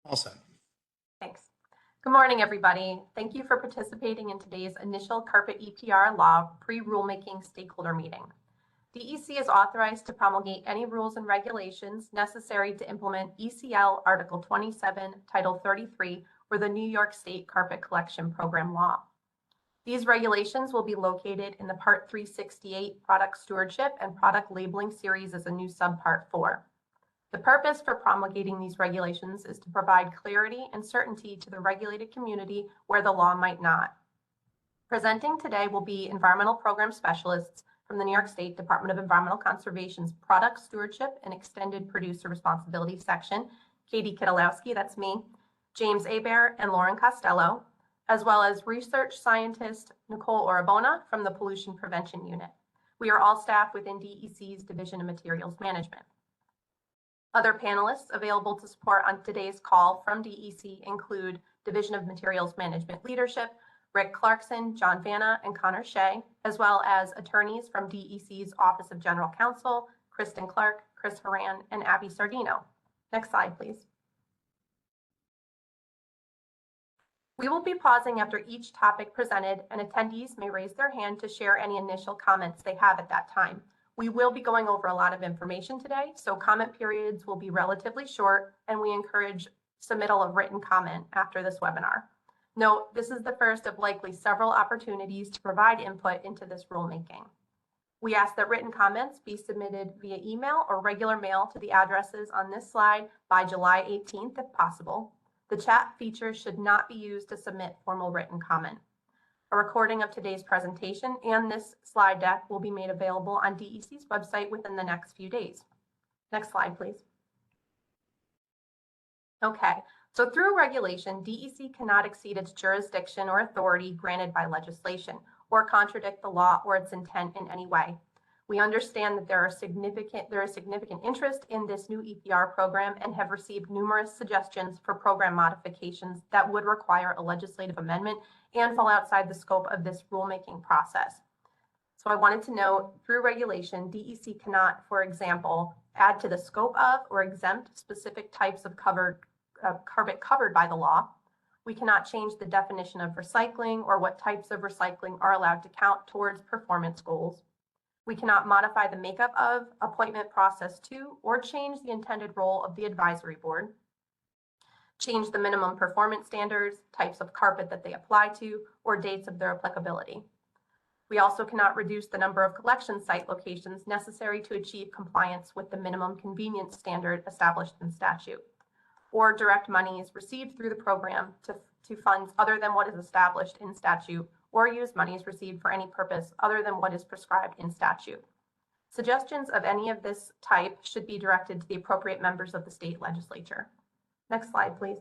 All set. Thanks. Good morning, everybody. Thank you for participating in today's initial carpet EPR law pre-rulemaking stakeholder meeting. DEC is authorized to promulgate any rules and regulations necessary to implement ECL Article 27, Title 33, or the New York State Carpet Collection Program law. These regulations will be located in the Part 368 Product Stewardship and Product Labeling series as a new subpart 4. The purpose for promulgating these regulations is to provide clarity and certainty to the regulated community where the law might not. Presenting today will be environmental program specialists from the New York State Department of Environmental Conservation's Product Stewardship and Extended Producer Responsibility section, Katie Kitalowski, that's me, James Hebert, and Lauren Costello, as well as research scientist Nicole Orabona from the Pollution Prevention Unit. We are all staff within DEC's Division of Materials Management. Other panelists available to support on today's call from DEC include Division of Materials Management Leadership, Rick Clarkson, John Vanna, and Connor Shea, as well as attorneys from DEC's Office of General Counsel, Kristen Clark, Chris Horan, and Abby Sardino. Next slide, please. We will be pausing after each topic presented, and attendees may raise their hand to share any initial comments they have at that time. We will be going over a lot of information today, so comment periods will be relatively short, and we encourage submittal of written comment after this webinar. Note, this is the first of likely several opportunities to provide input into this rulemaking. We ask that written comments be submitted via email or regular mail to the addresses on this slide by July 18th if possible. The chat feature should not be used to submit formal written comment. A recording of today's presentation and this slide deck will be made available on DEC's website within the next few days. Next slide, please. Okay, so through regulation, DEC cannot exceed its jurisdiction or authority granted by legislation or contradict the law or its intent in any way. We understand that there is significant interest in this new EPR program and have received numerous suggestions for program modifications that would require a legislative amendment and fall outside the scope of this rulemaking process. So I wanted to note, through regulation, DEC cannot, for example, add to the scope of or exempt specific types of carpet covered by the law. We cannot change the definition of recycling or what types of recycling are allowed to count towards performance goals. We cannot modify the makeup of, appointment process to, or change the intended role of the advisory board, change the minimum performance standards, types of carpet that they apply to, or dates of their applicability. We also cannot reduce the number of collection site locations necessary to achieve compliance with the minimum convenience standard established in statute, or direct monies received through the program to funds other than what is established in statute, or use monies received for any purpose other than what is prescribed in statute. Suggestions of any of this type should be directed to the appropriate members of the state legislature. Next slide, please.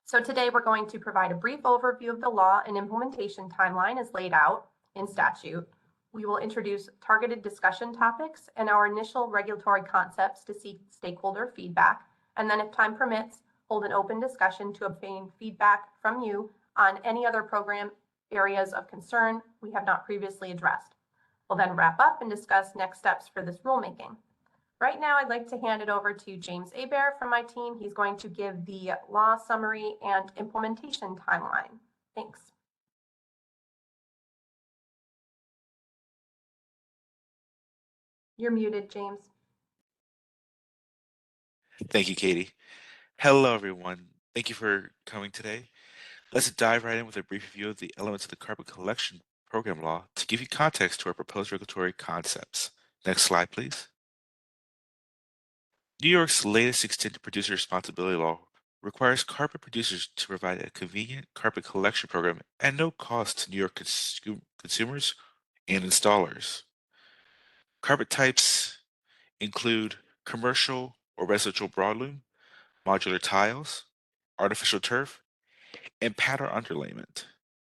So today we're going to provide a brief overview of the law and implementation timeline as laid out in statute. We will introduce targeted discussion topics and our initial regulatory concepts to seek stakeholder feedback, and then if time permits, hold an open discussion to obtain feedback from you on any other program areas of concern we have not previously addressed. We'll then wrap up and discuss next steps for this rulemaking. Right now, I'd like to hand it over to James Hebert from my team. He's going to give the law summary and implementation timeline. Thanks. You're muted, James. Thank you, Katie. Hello, everyone. Thank you for coming today. Let's dive right in with a brief review of the elements of the Carpet Collection Program Law to give you context to our proposed regulatory concepts. Next slide, please. New York's latest extended producer responsibility law requires carpet producers to provide a convenient carpet collection program at no cost to New York consumers and installers. Carpet types include commercial or residential broadloom, modular tiles, artificial turf, and pattern underlayment.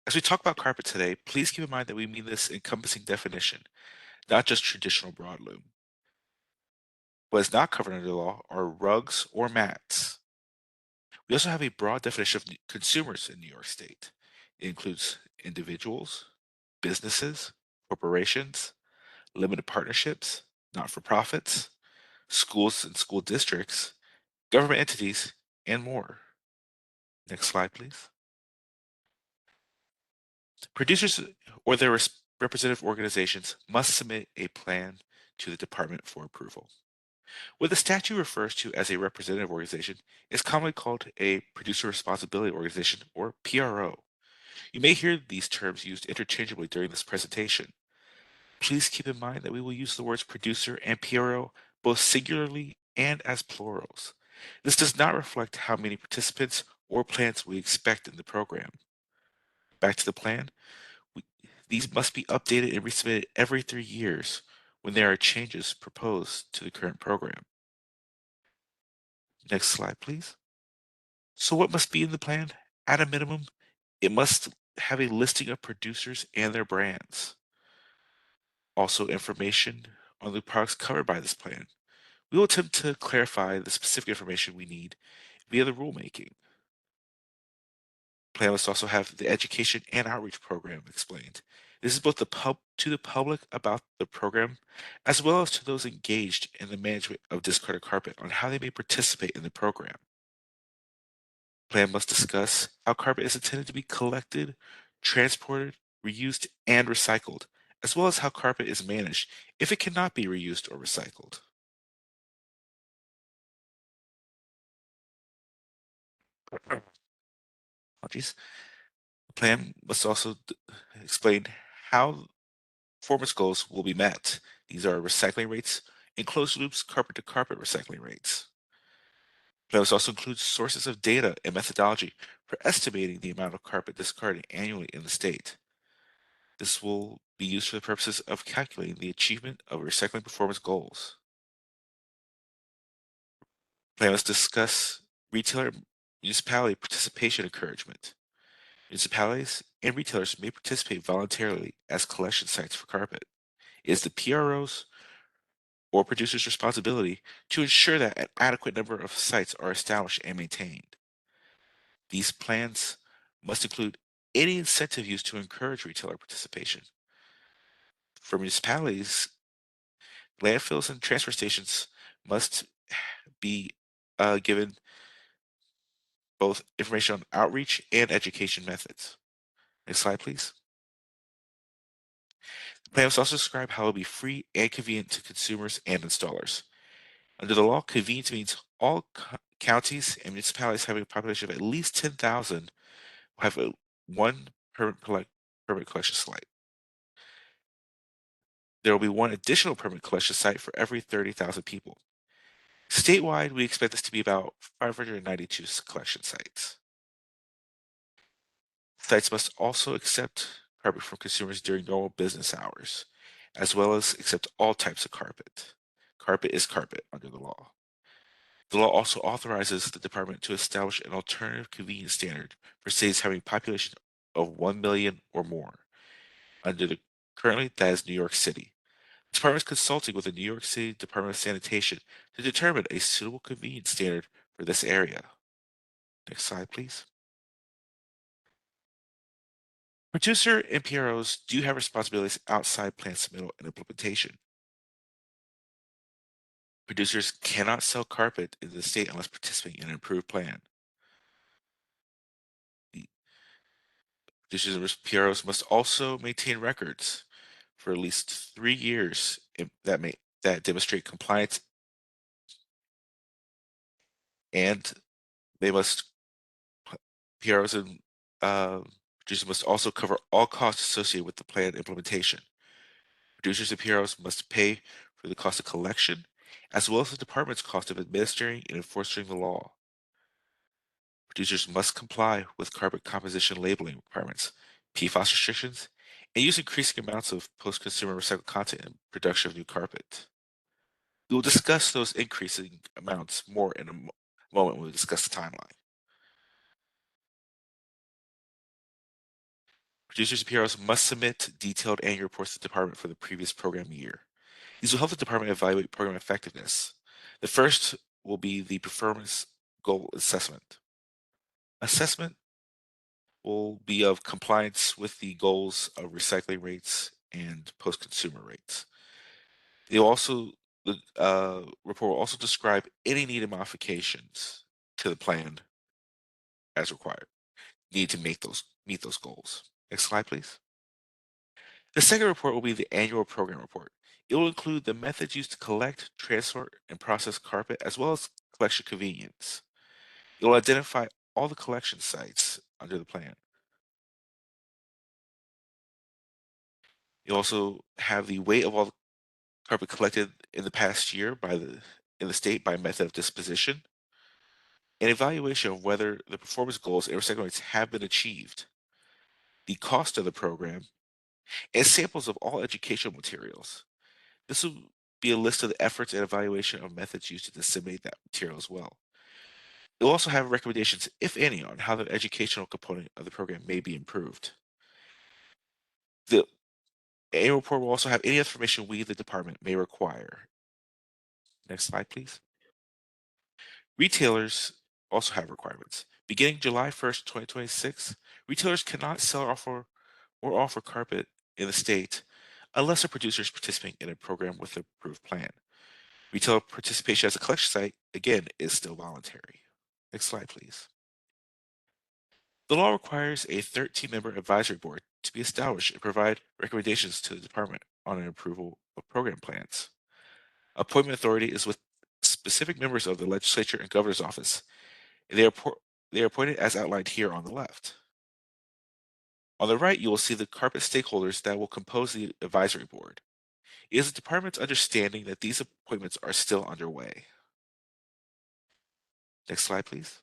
As we talk about carpet today, please keep in mind that we mean this encompassing definition, not just traditional broadloom. What is not covered under the law are rugs or mats. We also have a broad definition of consumers in New York State. It includes individuals, businesses, corporations, limited partnerships, not-for-profits, schools and school districts, government entities, and more. Next slide, please. Producers or their representative organizations must submit a plan to the department for approval. What the statute refers to as a representative organization is commonly called a producer responsibility organization, or PRO. You may hear these terms used interchangeably during this presentation. Please keep in mind that we will use the words producer and PRO both singularly and as plurals. This does not reflect how many participants or plans we expect in the program. Back to the plan, we, these must be updated and resubmitted every 3 years when there are changes proposed to the current program. Next slide, please. So what must be in the plan? At a minimum, it must have a listing of producers and their brands. Also, information on the products covered by this plan. We will attempt to clarify the specific information we need via the rulemaking. Plan must also have the education and outreach program explained. This is both to the public about the program, as well as to those engaged in the management of discarded carpet on how they may participate in the program. Plan must discuss how carpet is intended to be collected, transported, reused, and recycled, as well as how carpet is managed if it cannot be reused or recycled. Apologies. The plan must also explain how performance goals will be met. These are recycling rates and closed loops carpet to carpet recycling rates. Plan must also include sources of data and methodology for estimating the amount of carpet discarded annually in the state. This will be used for the purposes of calculating the achievement of recycling performance goals. Plan must discuss retailer municipality participation encouragement. Municipalities and retailers may participate voluntarily as collection sites for carpet. It is the PRO's or producer's responsibility to ensure that an adequate number of sites are established and maintained. These plans must include any incentive used to encourage retailer participation. For municipalities, landfills and transfer stations must be given both information on outreach and education methods. Next slide, please. The plan must also describe how it will be free and convenient to consumers and installers. Under the law, convenience means all counties and municipalities having a population of at least 10,000 will have one permit collection site. There will be one additional permit collection site for every 30,000 people. Statewide, we expect this to be about 592 collection sites. Sites must also accept carpet from consumers during normal business hours, as well as accept all types of carpet. Carpet is carpet under the law. The law also authorizes the department to establish an alternative convenience standard for cities having a population of 1 million or more. Currently, that is New York City. The department is consulting with the New York City Department of Sanitation to determine a suitable convenience standard for this area. Next slide, please. Producer and PROs do have responsibilities outside plan submittal and implementation. Producers cannot sell carpet in the state unless participating in an approved plan. The producers and PROs must also maintain records for at least 3 years that demonstrate compliance, and they must PROs and producers must also cover all costs associated with the plan implementation. Producers and PROs must pay for the cost of collection, as well as the department's cost of administering and enforcing the law. Producers must comply with carbon composition labeling requirements, PFAS restrictions, and use increasing amounts of post-consumer recycled content in production of new carpet. We will discuss those increasing amounts more in a moment when we discuss the timeline. Producers and PROs must submit detailed annual reports to the department for the previous program year. These will help the department evaluate program effectiveness. The first will be the performance goal assessment. Assessment will be of compliance with the goals of recycling rates and post-consumer rates. They will also, The report will also describe any needed modifications to the plan as required. Need to meet those goals. Next slide, please. The second report will be the annual program report. It will include the methods used to collect, transfer, and process carpet, as well as collection convenience. It will identify all the collection sites under the plan. You'll also have the weight of all the carpet collected in the past year in the state by method of disposition, an evaluation of whether the performance goals and recycling rates have been achieved, the cost of the program, and samples of all educational materials. This will be a list of the efforts and evaluation of methods used to disseminate that material as well. It will also have recommendations, if any, on how the educational component of the program may be improved. The annual report will also have any information we, the department, may require. Next slide, please. Retailers also have requirements. Beginning July 1st, 2026, retailers cannot sell or offer carpet in the state unless a producer is participating in a program with an approved plan. Retailer participation as a collection site, again, is still voluntary. Next slide, please. The law requires a 13-member advisory board to be established and provide recommendations to the department on an approval of program plans. Appointment authority is with specific members of the legislature and governor's office, and they are appointed as outlined here on the left. On the right, you will see the carpet stakeholders that will compose the advisory board. It is the department's understanding that these appointments are still underway. Next slide, please.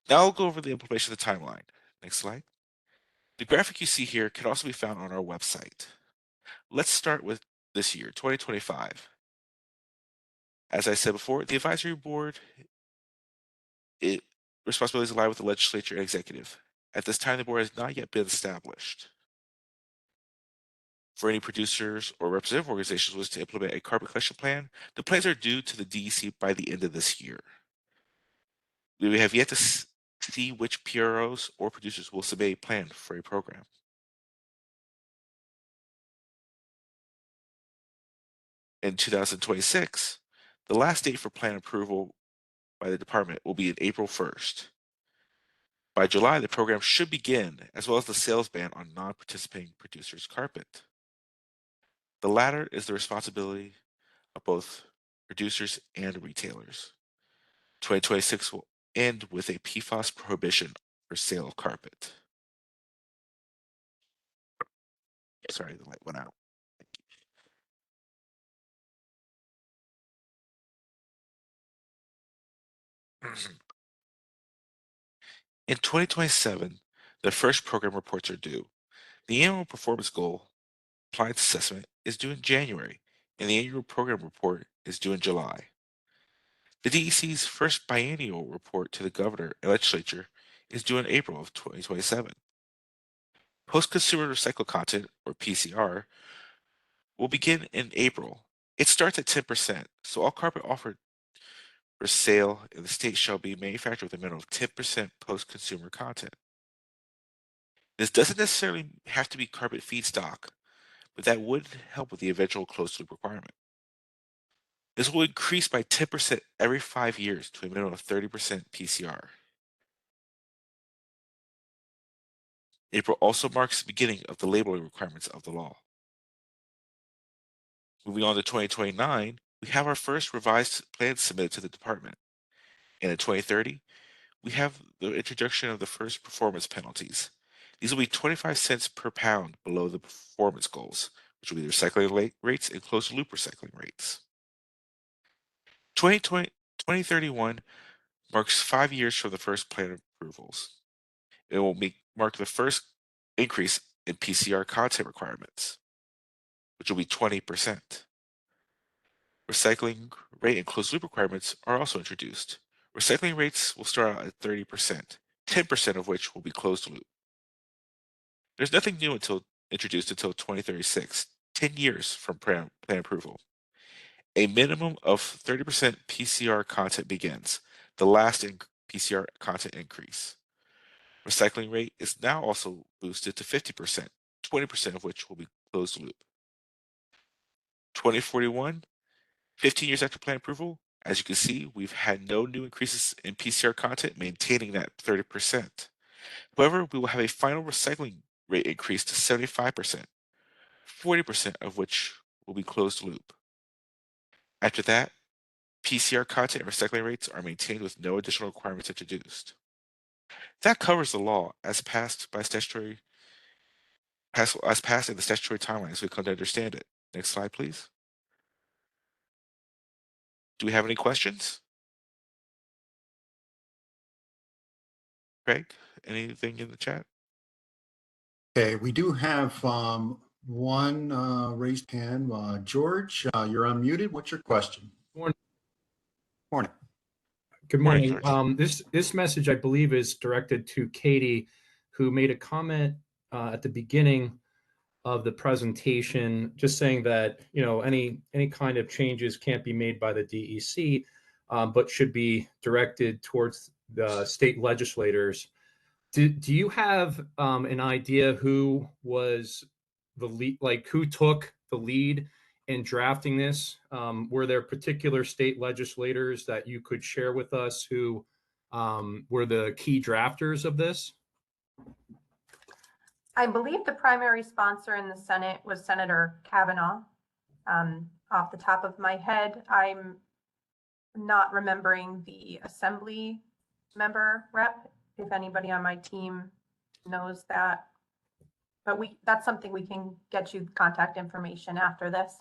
Now I'll go over the implementation of the timeline. Next slide. The graphic you see here can also be found on our website. Let's start with this year, 2025. As I said before, the advisory board responsibilities lie with the legislature and executive. At this time, the board has not yet been established. For any producers or representative organizations wishing to implement a carbon collection plan, the plans are due to the DEC by the end of this year. We have yet to see which PROs or producers will submit a plan for a program. In 2026, the last date for plan approval by the department will be in April 1st. By July, the program should begin, as well as the sales ban on non-participating producers' carpet. The latter is the responsibility of both producers and retailers. 2026 will end with a PFAS prohibition for sale of carpet. Sorry, the light went out. In 2027, the first program reports are due. The annual performance goal compliance assessment is due in January, and the annual program report is due in July. The DEC's first biennial report to the governor and legislature is due in April of 2027. Post-consumer recycled content, or PCR, will begin in April. It starts at 10%, so all carpet offered for sale in the state shall be manufactured with a minimum of 10% post-consumer content. This doesn't necessarily have to be carpet feedstock, but that would help with the eventual closed-loop requirement. This will increase by 10% every 5 years to a minimum of 30% PCR. April also marks the beginning of the labeling requirements of the law. Moving on to 2029, we have our first revised plan submitted to the department. And in 2030, we have the introduction of the first performance penalties. These will be 25 cents per pound below the performance goals, which will be the recycling rates and closed loop recycling rates. 2031 marks 5 years from the first plan approvals. It will mark the first increase in PCR content requirements, which will be 20%. Recycling rate and closed loop requirements are also introduced. Recycling rates will start out at 30%, 10% of which will be closed loop. There's nothing new introduced until 2036, 10 years from plan approval. A minimum of 30% PCR content begins, the last PCR content increase. Recycling rate is now also boosted to 50%, 20% of which will be closed loop. 2041 15 years after plan approval, as you can see, we've had no new increases in PCR content, maintaining that 30%. However, we will have a final recycling rate increase to 75%, 40% of which will be closed loop. After that, PCR content and recycling rates are maintained with no additional requirements introduced. That covers the law as passed by statutory as passed in the statutory timeline as we come to understand it. Next slide, please. Do we have any questions? Craig, anything in the chat? Okay, we do have one raised hand. George, you're unmuted. What's your question? Morning. Morning. Good Morning, morning. This message, I believe, is directed to Katie, who made a comment at the beginning of the presentation, just saying that any kind of changes can't be made by the DEC, but should be directed towards the state legislators. Do you have an idea who was the lead, like who took the lead in drafting this? Were there particular state legislators that you could share with us who were the key drafters of this? I believe the primary sponsor in the Senate was Senator Kavanaugh. Off the top of my head, I'm not remembering the Assembly member rep, if anybody on my team knows that. But that's something we can get you contact information after this.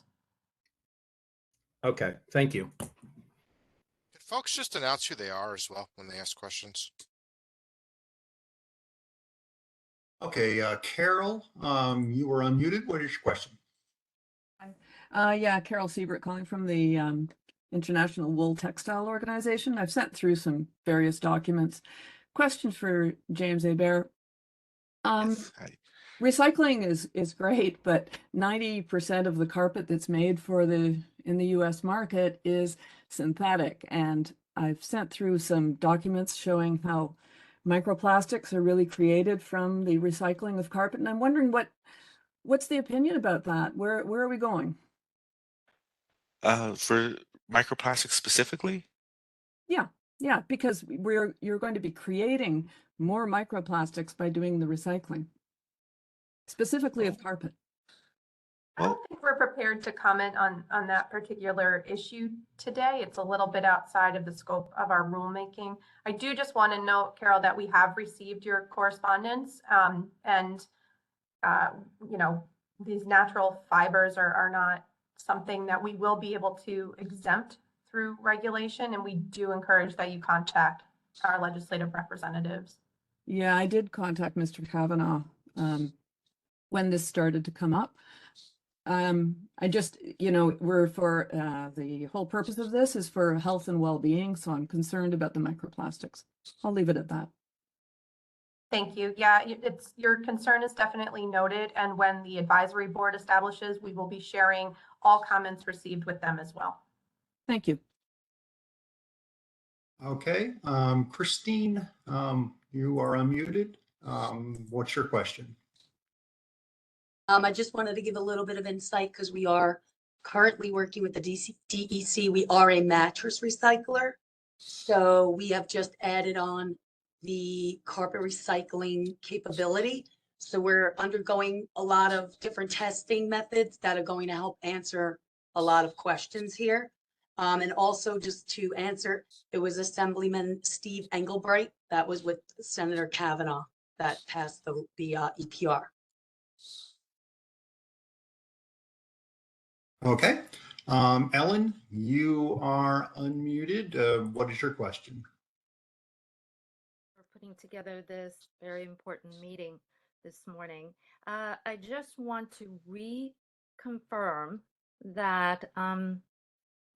Okay, thank you. Can folks just announce who they are as well when they ask questions? Okay, Carol, you were unmuted. What is your question? Yeah, Carol Siebert calling from the International Wool Textile Organization. I've sent through some various documents. Question for James Hebert. Yes. Hi. Recycling is great, but 90% of the carpet that's made in the US market is synthetic. And I've sent through some documents showing how microplastics are really created from the recycling of carpet. And I'm wondering what's the opinion about that? Where are we going? For microplastics specifically? Yeah, because you're going to be creating more microplastics by doing the recycling, specifically of carpet. I don't think we're prepared to comment on that particular issue today. It's a little bit outside of the scope of our rulemaking. I do just want to note, Carol, that we have received your correspondence, and these natural fibers are not something that we will be able to exempt through regulation, and we do encourage that you contact our legislative representatives. Yeah, I did contact Mr. Kavanaugh when this started to come up. I just, we're for the whole purpose of this is for health and well-being, so I'm concerned about the microplastics. I'll leave it at that. Thank you. Yeah, your concern is definitely noted, and when the advisory board establishes, we will be sharing all comments received with them as well. Thank you. Okay, Christine, you are unmuted. What's your question? I just wanted to give a little bit of insight because we are currently working with the DEC. We are a mattress recycler. So we have just added on the carpet recycling capability. So we're undergoing a lot of different testing methods that are going to help answer a lot of questions here. And also just to answer, it was Assemblyman Steve Engelbright that was with Senator Kavanaugh that passed the EPR. Okay, Ellen, you are unmuted. What is your question? For putting together this very important meeting this morning. I just want to reconfirm that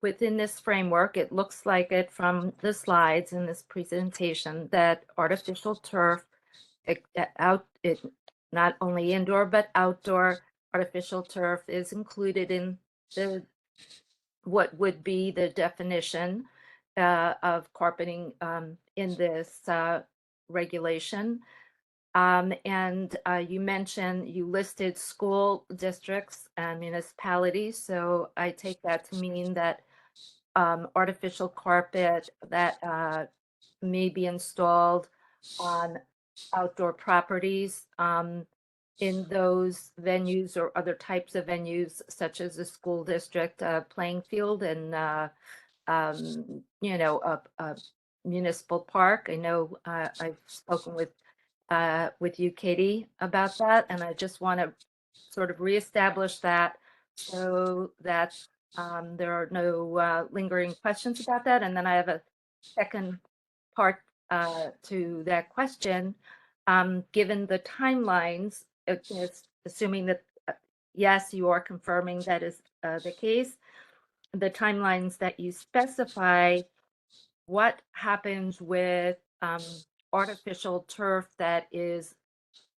within this framework, it looks like it from the slides in this presentation that artificial turf, not only indoor but outdoor artificial turf is included in what would be the definition of carpeting in this regulation. And you listed school districts and municipalities. So I take that to mean that artificial carpet that may be installed on outdoor properties in those venues or other types of venues, such as a school district playing field and a municipal park. I know I've spoken with you, Katie, about that, and I just want to sort of reestablish that so that there are no lingering questions about that. And then I have a second part to that question. Given the timelines, it's assuming that yes, you are confirming that is the case, the timelines that you specify, what happens with artificial turf that is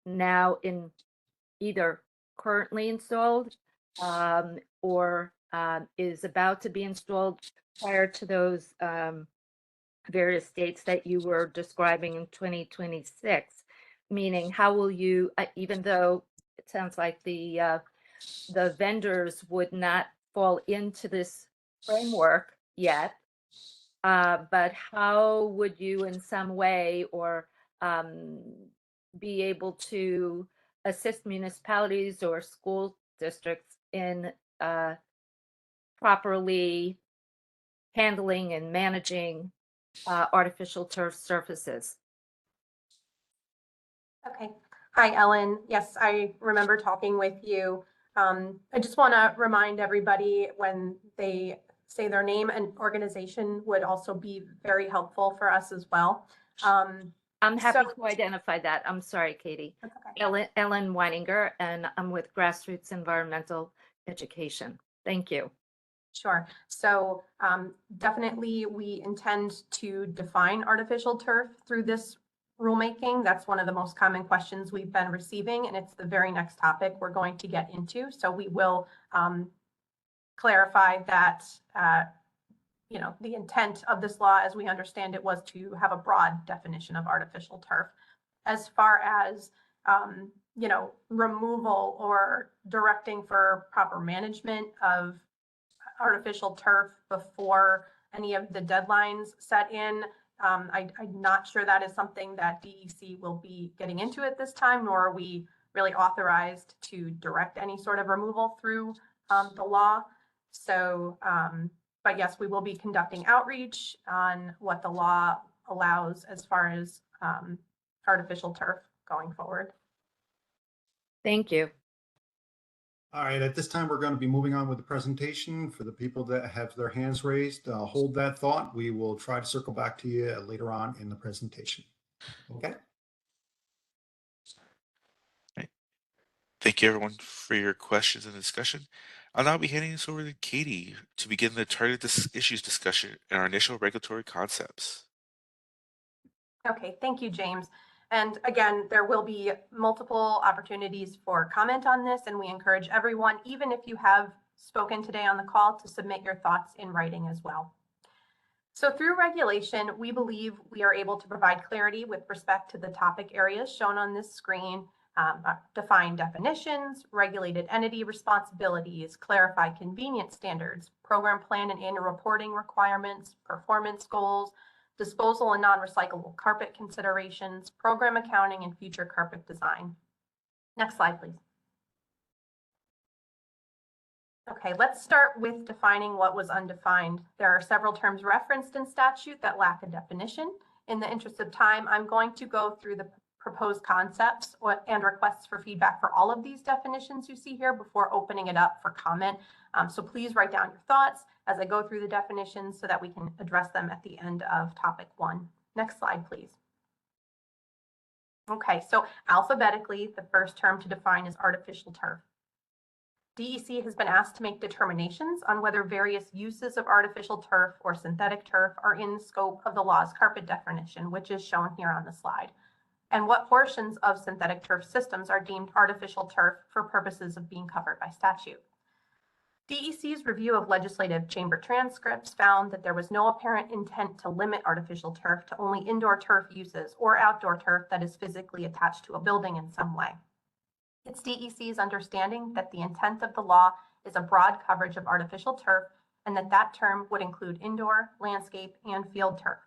now in either currently installed or is about to be installed prior to those various dates that you were describing in 2026? Meaning, how will you, even though it sounds like the vendors would not fall into this framework yet, but how would you in some way or be able to assist municipalities or school districts in properly handling and managing artificial turf surfaces? Okay. Hi, Ellen. Yes, I remember talking with you. I just want to remind everybody when they say their name and organization would also be very helpful for us as well. I'm happy to identify that. I'm sorry, Katie. Okay. Ellen Weininger, and I'm with Grassroots Environmental Education. Thank you. Sure. So definitely we intend to define artificial turf through this rulemaking. That's one of the most common questions we've been receiving, and it's the very next topic we're going to get into. So we will clarify that the intent of this law, as we understand it, was to have a broad definition of artificial turf. As far as removal or directing for proper management of artificial turf before any of the deadlines set in, I'm not sure that is something that DEC will be getting into at this time, nor are we really authorized to direct any sort of removal through the law. So, but yes, we will be conducting outreach on what the law allows as far as artificial turf going forward. Thank you. All right, at this time, we're going to be moving on with the presentation. For the people that have their hands raised, hold that thought. We will try to circle back to you later on in the presentation. Okay. Thank you, everyone, for your questions and discussion. I'll now be handing this over to Katie to begin the targeted issues discussion and our initial regulatory concepts. Okay, thank you, James. And again, there will be multiple opportunities for comment on this, and we encourage everyone, even if you have spoken today on the call, to submit your thoughts in writing as well. So through regulation, we believe we are able to provide clarity with respect to the topic areas shown on this screen, define definitions, regulated entity responsibilities, clarify convenience standards, program plan and annual reporting requirements, performance goals, disposal and non-recyclable carpet considerations, program accounting, and future carpet design. Next slide, please. Okay, let's start with defining what was undefined. There are several terms referenced in statute that lack a definition. In the interest of time, I'm going to go through the proposed concepts and requests for feedback for all of these definitions you see here before opening it up for comment. So please write down your thoughts as I go through the definitions so that we can address them at the end of topic 1. Next slide, please. Okay, so alphabetically, the first term to define is artificial turf. DEC has been asked to make determinations on whether various uses of artificial turf or synthetic turf are in the scope of the law's carpet definition, which is shown here on the slide, and what portions of synthetic turf systems are deemed artificial turf for purposes of being covered by statute. DEC's review of legislative chamber transcripts found that there was no apparent intent to limit artificial turf to only indoor turf uses or outdoor turf that is physically attached to a building in some way. It's DEC's understanding that the intent of the law is a broad coverage of artificial turf and that term would include indoor, landscape, and field turf.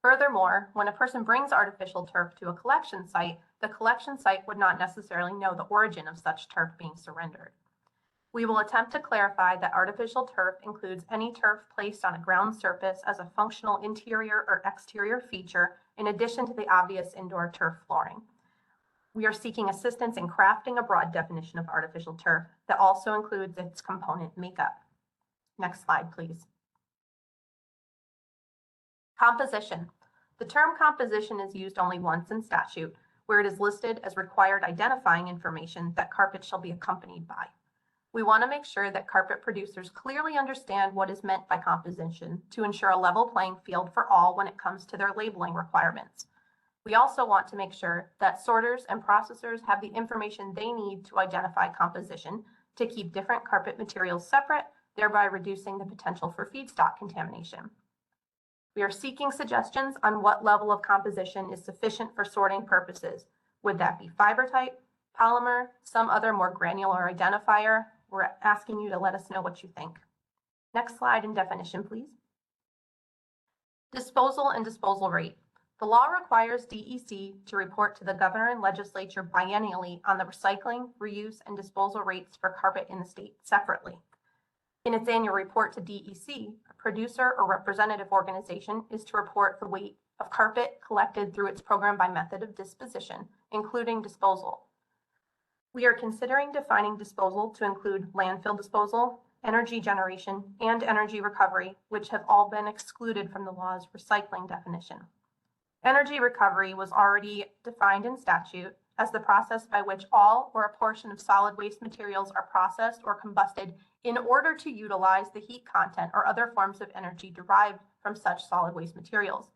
Furthermore, when a person brings artificial turf to a collection site, the collection site would not necessarily know the origin of such turf being surrendered. We will attempt to clarify that artificial turf includes any turf placed on a ground surface as a functional interior or exterior feature, in addition to the obvious indoor turf flooring. We are seeking assistance in crafting a broad definition of artificial turf that also includes its component makeup. Next slide, please. Composition. The term composition is used only once in statute, where it is listed as required identifying information that carpet shall be accompanied by. We want to make sure that carpet producers clearly understand what is meant by composition to ensure a level playing field for all when it comes to their labeling requirements. We also want to make sure that sorters and processors have the information they need to identify composition to keep different carpet materials separate, thereby reducing the potential for feedstock contamination. We are seeking suggestions on what level of composition is sufficient for sorting purposes. Would that be fiber type, polymer, some other more granular identifier? We're asking you to let us know what you think. Next slide and definition, please. Disposal and disposal rate. The law requires DEC to report to the governor and legislature biennially on the recycling, reuse, and disposal rates for carpet in the state separately. In its annual report to DEC, a producer or representative organization is to report the weight of carpet collected through its program by method of disposition, including disposal. We are considering defining disposal to include landfill disposal, energy generation, and energy recovery, which have all been excluded from the law's recycling definition. Energy recovery was already defined in statute as the process by which all or a portion of solid waste materials are processed or combusted in order to utilize the heat content or other forms of energy derived from such solid waste materials.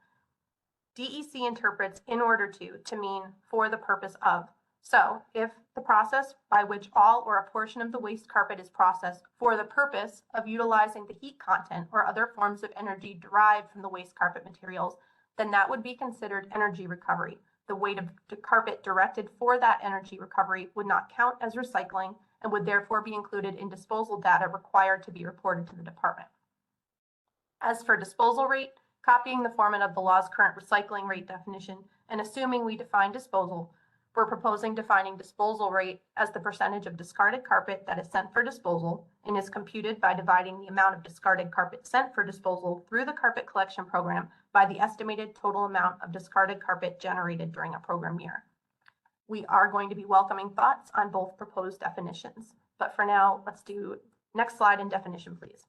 DEC interprets in order to mean for the purpose of. So if the process by which all or a portion of the waste carpet is processed for the purpose of utilizing the heat content or other forms of energy derived from the waste carpet materials, then that would be considered energy recovery. The weight of the carpet directed for that energy recovery would not count as recycling and would therefore be included in disposal data required to be reported to the department. As for disposal rate, copying the format of the law's current recycling rate definition and assuming we define disposal, we're proposing defining disposal rate as the percentage of discarded carpet that is sent for disposal and is computed by dividing the amount of discarded carpet sent for disposal through the carpet collection program by the estimated total amount of discarded carpet generated during a program year. We are going to be welcoming thoughts on both proposed definitions, but for now, let's do next slide and definition, please.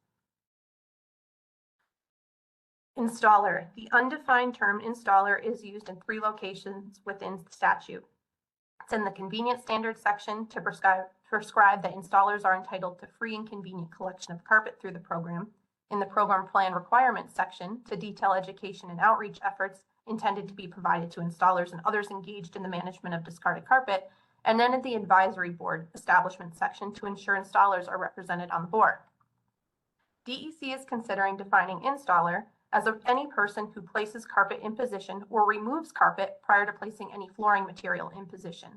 Installer. The undefined term installer is used in 3 locations within the statute. It's in the convenient standards section to prescribe that installers are entitled to free and convenient collection of carpet through the program. In the program plan requirements section to detail education and outreach efforts intended to be provided to installers and others engaged in the management of discarded carpet. And then in the advisory board establishment section to ensure installers are represented on the board. DEC is considering defining installer as any person who places carpet in position or removes carpet prior to placing any flooring material in position.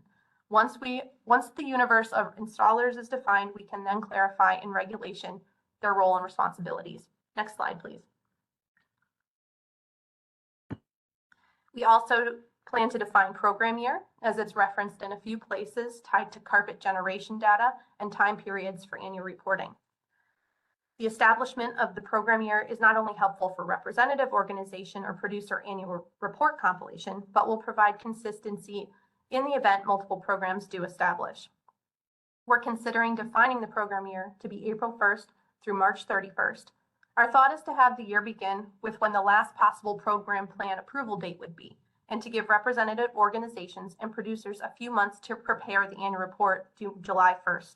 Once the universe of installers is defined, we can then clarify in regulation their role and responsibilities. Next slide, please. We also plan to define program year as it's referenced in a few places tied to carpet generation data and time periods for annual reporting. The establishment of the program year is not only helpful for representative organization or producer annual report compilation, but will provide consistency in the event multiple programs do establish. We're considering defining the program year to be April 1st through March 31st. Our thought is to have the year begin with when the last possible program plan approval date would be, and to give representative organizations and producers a few months to prepare the annual report due July 1st.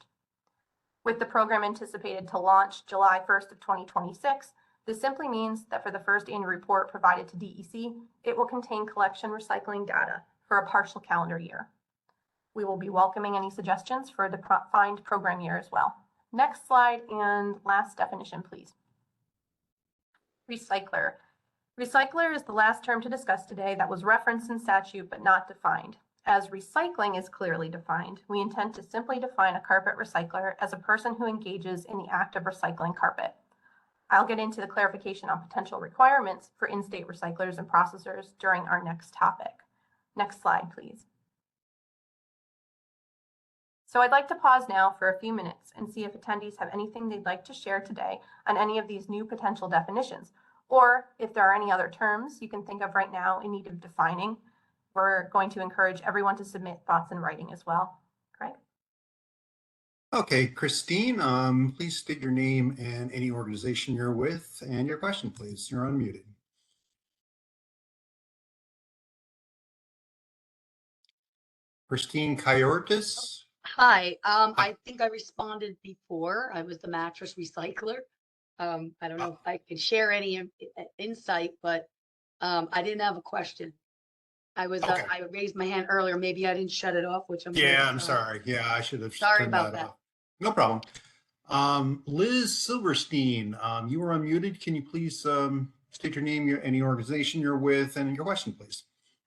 With the program anticipated to launch July 1st of 2026, this simply means that for the first annual report provided to DEC, it will contain collection recycling data for a partial calendar year. We will be welcoming any suggestions for the defined program year as well. Next slide and last definition, please. Recycler. Recycler is the last term to discuss today that was referenced in statute but not defined. As recycling is clearly defined, we intend to simply define a carpet recycler as a person who engages in the act of recycling carpet. I'll get into the clarification on potential requirements for in-state recyclers and processors during our next topic. Next slide, please. So I'd like to pause now for a few minutes and see if attendees have anything they'd like to share today on any of these new potential definitions, or if there are any other terms you can think of right now in need of defining. We're going to encourage everyone to submit thoughts in writing as well. Craig? Okay, Christine, please state your name and any organization you're with and your question, please. You're unmuted. Christine Coyotes. Hi, I think I responded before. I was the mattress recycler. I don't know if I could share any insight, but I didn't have a question. I was, Okay. I raised my hand earlier. Maybe I didn't shut it off, which I'm. Yeah, I'm sorry. Yeah, I should have Sorry turned about that that. off. No problem. Liz Silverstein, you were unmuted. Can you please state your name, any organization you're with, and your question, please?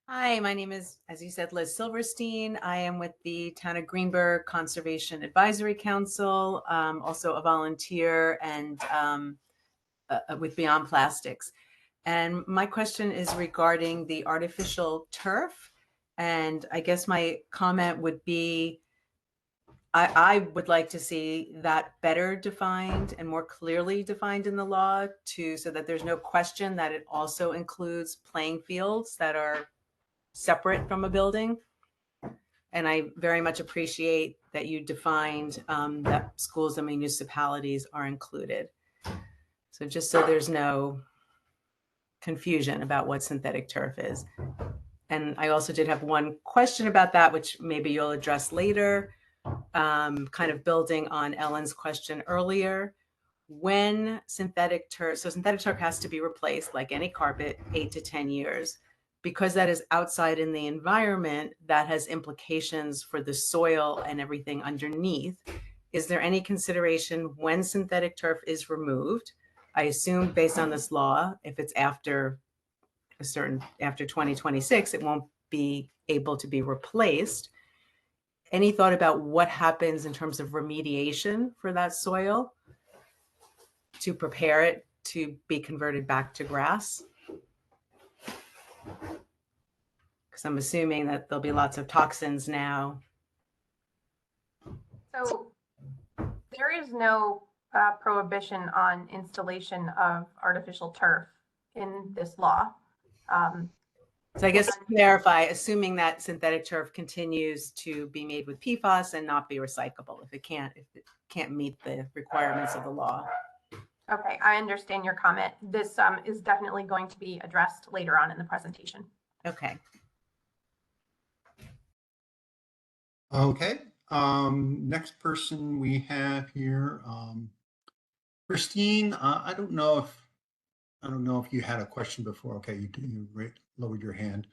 Hi, my name is, as you said, Liz Silverstein. I am with the Town of Greenberg Conservation Advisory Council, also a volunteer and with Beyond Plastics. And my question is regarding the artificial turf. And I guess my comment would be, I would like to see that better defined and more clearly defined in the law so that there's no question that it also includes playing fields that are separate from a building. And I very much appreciate that you defined that schools and municipalities are included. So just so there's no confusion about what synthetic turf is. And I also did have one question about that, which maybe you'll address later, kind of building on Ellen's question earlier. When synthetic turf has to be replaced like any carpet, 8 to 10 years. Because that is outside in the environment, that has implications for the soil and everything underneath. Is there any consideration when synthetic turf is removed? I assume based on this law, if it's after 2026, it won't be able to be replaced. Any thought about what happens in terms of remediation for that soil to prepare it to be converted back to grass? Because I'm assuming that there'll be lots of toxins now. So there is no prohibition on installation of artificial turf in this law. So I guess to clarify, assuming that synthetic turf continues to be made with PFAS and not be recyclable if it can't meet the requirements of the law. Okay, I understand your comment. This is definitely going to be addressed later on in the presentation. Okay. Okay. Next person we have here, Christine. I don't know if you had a question before. Okay, you lowered your hand.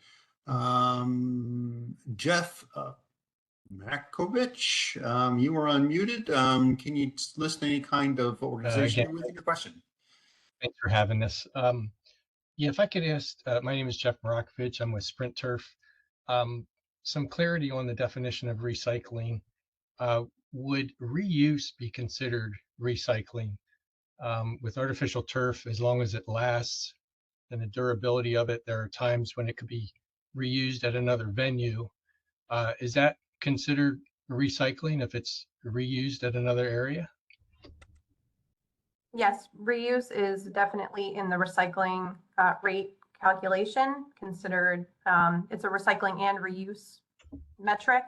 Jeff Markovich, you were unmuted. Can you list any kind of organization with your question? Thanks for having this. Yeah, if I could ask, my name is Jeff Markovich. I'm with Sprint Turf. Some clarity on the definition of recycling. Would reuse be considered recycling? With artificial turf, as long as it lasts and the durability of it, there are times when it could be reused at another venue. Is that considered recycling if it's reused at another area? Yes, reuse is definitely in the recycling rate calculation considered. It's a recycling and reuse metric.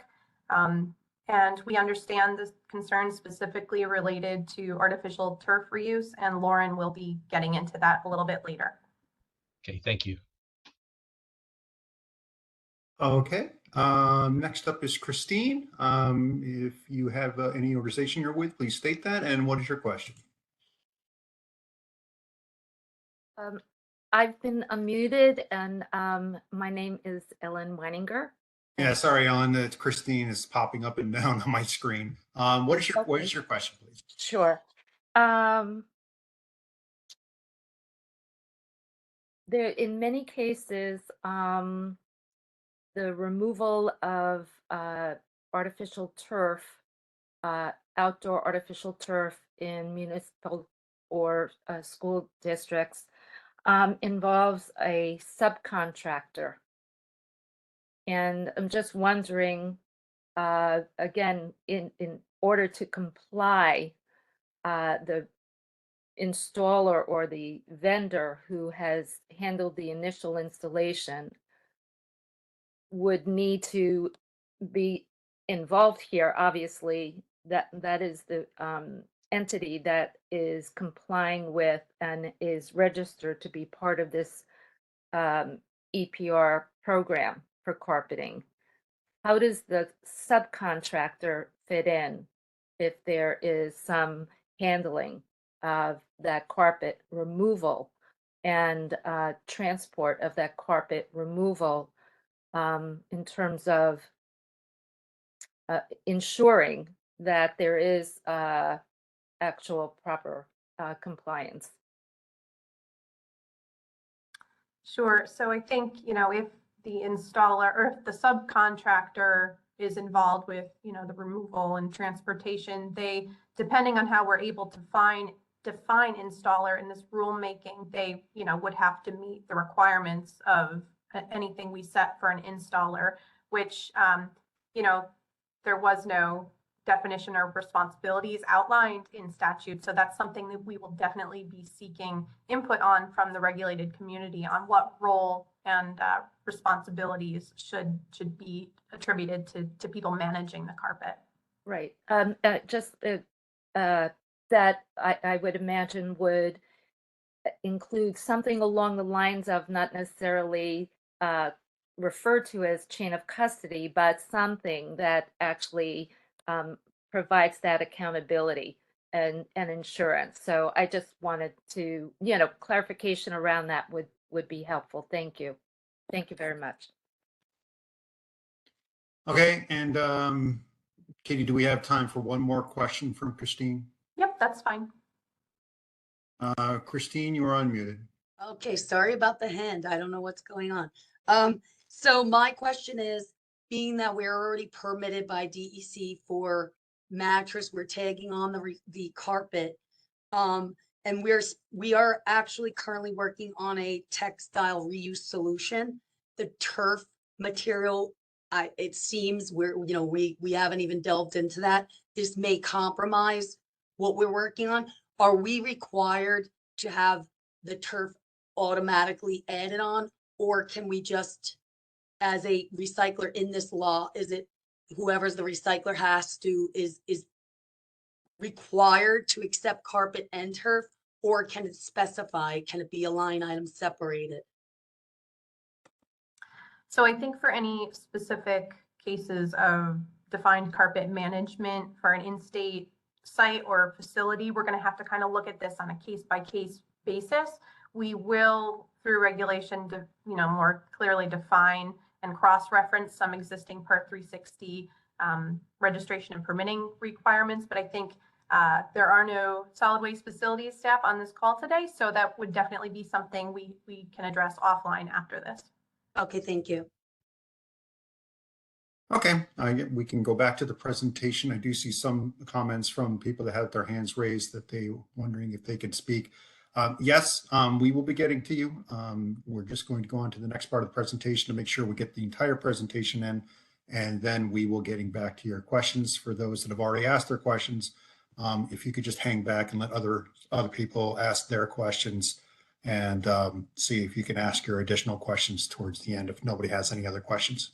And we understand the concerns specifically related to artificial turf reuse, and Lauren will be getting into that a little bit later. Okay, thank you. Okay. Next up is Christine. If you have any organization you're with, please state that. And what is your question? I've been unmuted, and my name is Ellen Weininger. Yeah, sorry, Ellen. It's Christine is popping up and down on my screen. What is your question, please? Sure. There, in many cases, the removal of artificial turf, outdoor artificial turf in or school districts involves a subcontractor. And I'm just wondering, again, in order to comply, the installer or the vendor who has handled the initial installation would need to be involved here. Obviously, that is the entity that is complying with and is registered to be part of this EPR program for carpeting. How does the subcontractor fit in if there is some handling of that carpet removal and transport of that carpet removal in terms of ensuring that there is actual proper compliance? Sure. So I think, if the installer or if the subcontractor is involved with, the removal and transportation, they, depending on how we're able to define installer in this rulemaking, they, would have to meet the requirements of anything we set for an installer, which, there was no definition or responsibilities outlined in statute. So that's something that we will definitely be seeking input on from the regulated community on what role and responsibilities should be attributed to people managing the carpet. Right. That I would imagine would include something along the lines of not necessarily referred to as chain of custody, but something that actually provides that accountability and insurance. So I just wanted to, clarification around that would be helpful. Thank you. Thank you very much. Okay, and Katie, do we have time for one more question from Christine? Yep, that's fine. Christine, you are unmuted. Okay, sorry about the hand. I don't know what's going on. So my question is, being that we're already permitted by DEC for mattress, we're tagging on the carpet. And we are actually currently working on a textile reuse solution. The turf material, it seems we haven't even delved into that. This may compromise what we're working on. Are we required to have the turf automatically added on, or can we just, as a recycler in this law, is it whoever's the recycler is required to accept carpet and turf, or can it specify, can it be a line item separated? So I think for any specific cases of defined carpet management for an in-state site or facility, we're going to have to kind of look at this on a case-by-case basis. We will, through regulation, more clearly define and cross-reference some existing Part 360 registration and permitting requirements. But I think there are no solid waste facilities staff on this call today, so that would definitely be something we can address offline after this. Okay, thank you. Okay, we can go back to the presentation. I do see some comments from people that had their hands raised that they were wondering if they could speak. Yes, we will be getting to you. We're just going to go on to the next part of the presentation to make sure we get the entire presentation in, and then we will getting back to your questions. For those that have already asked their questions, if you could just hang back and let other people ask their questions, and see if you can ask your additional questions towards the end if nobody has any other questions.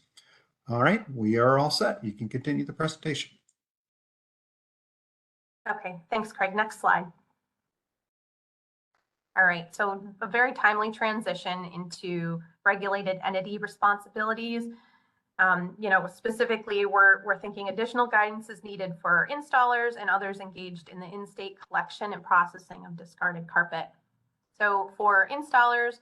All right, we are all set. You can continue the presentation. Okay, thanks, Craig. Next slide. All right, so a very timely transition into regulated entity responsibilities. Specifically, we're thinking additional guidance is needed for installers and others engaged in the in-state collection and processing of discarded carpet. So for installers,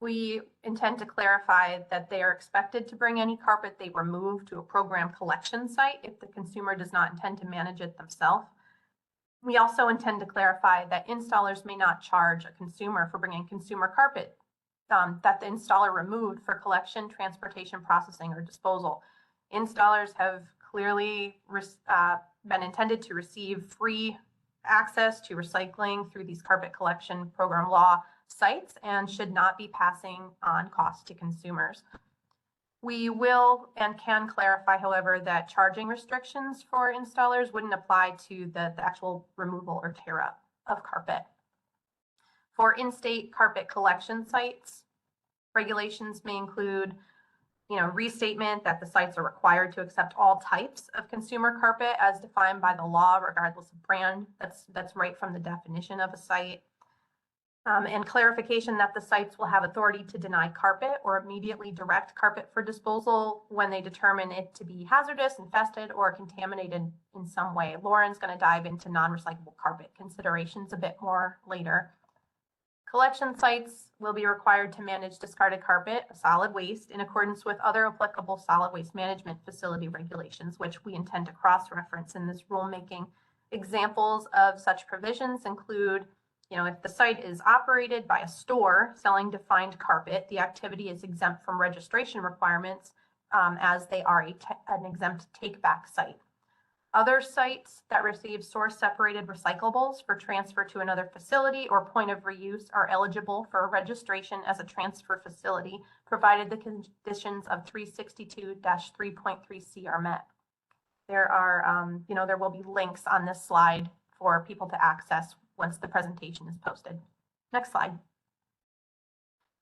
we intend to clarify that they are expected to bring any carpet they remove to a program collection site if the consumer does not intend to manage it themselves. We also intend to clarify that installers may not charge a consumer for bringing consumer carpet that the installer removed for collection, transportation, processing, or disposal. Installers have clearly been intended to receive free access to recycling through these carpet collection program law sites and should not be passing on costs to consumers. We will and can clarify, however, that charging restrictions for installers wouldn't apply to the actual removal or tear up of carpet. For in-state carpet collection sites, regulations may include, restatement that the sites are required to accept all types of consumer carpet as defined by the law, regardless of brand. That's right from the definition of a site. And clarification that the sites will have authority to deny carpet or immediately direct carpet for disposal when they determine it to be hazardous, infested, or contaminated in some way. Lauren's going to dive into non-recyclable carpet considerations a bit more later. Collection sites will be required to manage discarded carpet, solid waste, in accordance with other applicable solid waste management facility regulations, which we intend to cross-reference in this rulemaking. Examples of such provisions include, if the site is operated by a store selling defined carpet, the activity is exempt from registration requirements as they are an exempt take-back site. Other sites that receive source-separated recyclables for transfer to another facility or point of reuse are eligible for registration as a transfer facility, provided the conditions of 362-3.3C are met. There will be links on this slide for people to access once the presentation is posted. Next slide.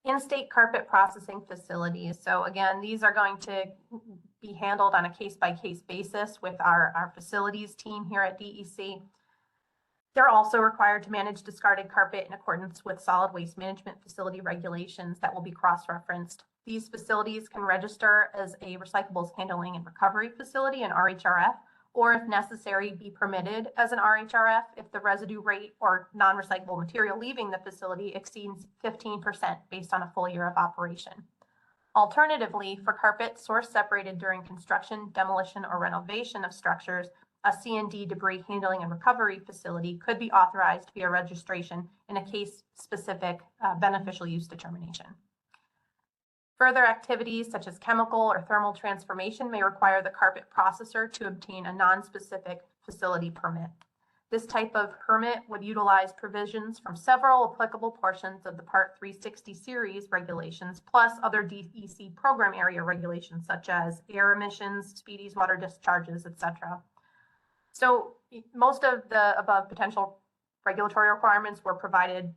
In-state carpet processing facilities. So again, these are going to be handled on a case-by-case basis with our facilities team here at DEC. They're also required to manage discarded carpet in accordance with solid waste management facility regulations that will be cross-referenced. These facilities can register as a recyclables handling and recovery facility, an RHRF, or if necessary, be permitted as an RHRF if the residue rate or non-recyclable material leaving the facility exceeds 15% based on a full year of operation. Alternatively, for carpet source separated during construction, demolition, or renovation of structures, a C&D debris handling and recovery facility could be authorized via registration in a case-specific beneficial use determination. Further activities such as chemical or thermal transformation may require the carpet processor to obtain a non-specific facility permit. This type of permit would utilize provisions from several applicable portions of the Part 360 series regulations, plus other DEC program area regulations such as air emissions, speedies, water discharges, etc. So most of the above potential regulatory requirements were provided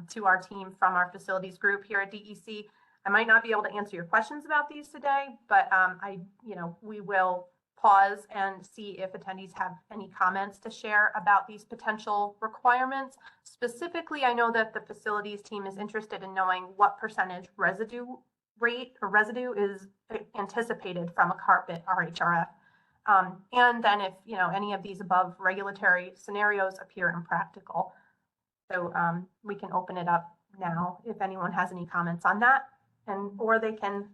to our team from our facilities group here at DEC. I might not be able to answer your questions about these today, but we will pause and see if attendees have any comments to share about these potential requirements. Specifically, I know that the facilities team is interested in knowing what percentage residue rate or residue is anticipated from a carpet RHRF. And then if any of these above regulatory scenarios appear impractical. So we can open it up now if anyone has any comments on that, or they can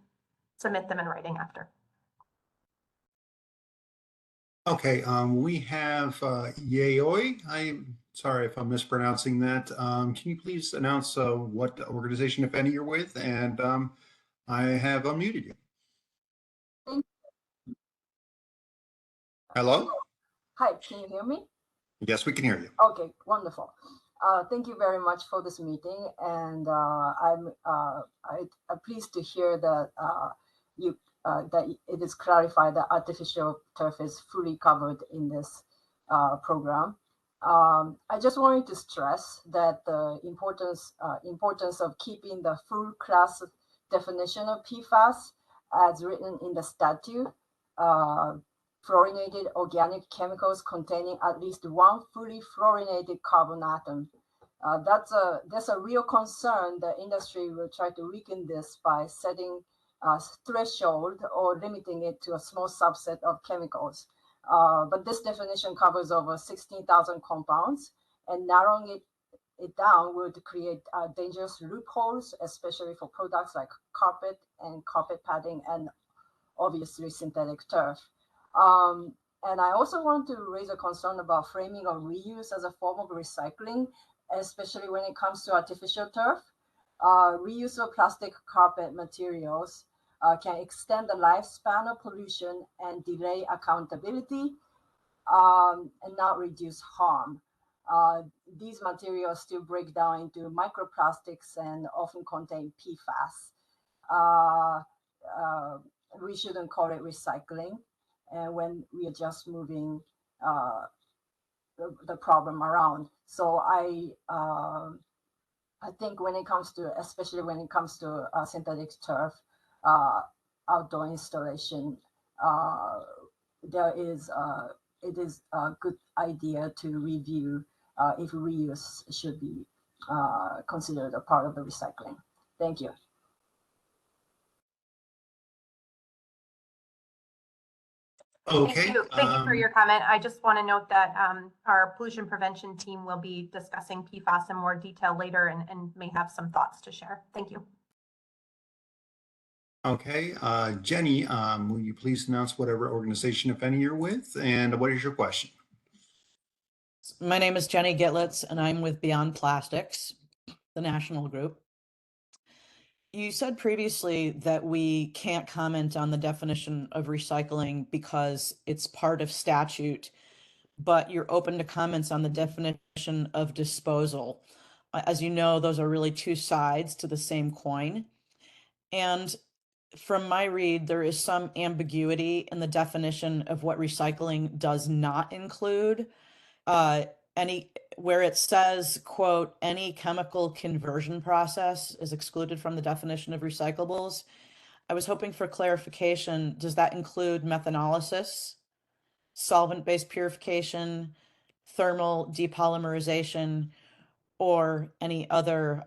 submit them in writing after. Okay, we have Yayoi. I'm sorry if I'm mispronouncing that. Can you please announce what organization, if any, you're with? And I have unmuted you. Hello? Hi, can you hear me? Yes, we can hear you. Okay, wonderful. Thank you very much for this meeting, and I'm pleased to hear that that it is clarified that artificial turf is fully covered in this program. I just wanted to stress that the importance of keeping the full class definition of PFAS as written in the statute. Fluorinated organic chemicals containing at least one fully fluorinated carbon atom. That's a real concern. The industry will try to weaken this by setting a threshold or limiting it to a small subset of chemicals. But this definition covers over 16,000 compounds, and narrowing it down would create dangerous loopholes, especially for products like carpet and carpet padding and obviously synthetic turf. And I also want to raise a concern about framing of reuse as a form of recycling, especially when it comes to artificial turf. Reuse of plastic carpet materials can extend the lifespan of pollution and delay accountability and not reduce harm. these materials still break down into microplastics and often contain PFAS. We shouldn't call it recycling, and when we are just moving the problem around. So I think when it comes to, especially when it comes to synthetic turf, outdoor installation, it is a good idea to review if reuse should be considered a part of the recycling. Thank you. Okay. Thank you for your comment. I just want to note that our pollution prevention team will be discussing PFAS in more detail later and may have some thoughts to share. Thank you. Okay, Jenny, will you please announce whatever organization, if any, you're with, and what is your question? My name is Jenny Gitlitz, and I'm with Beyond Plastics, the national group. You said previously that we can't comment on the definition of recycling because it's part of statute, but you're open to comments on the definition of disposal. As you know, those are really two sides to the same coin. And from my read, there is some ambiguity in the definition of what recycling does not include. Where it says, quote, any chemical conversion process is excluded from the definition of recyclables. I was hoping for clarification. Does that include methanolysis, solvent-based purification, thermal depolymerization, or any other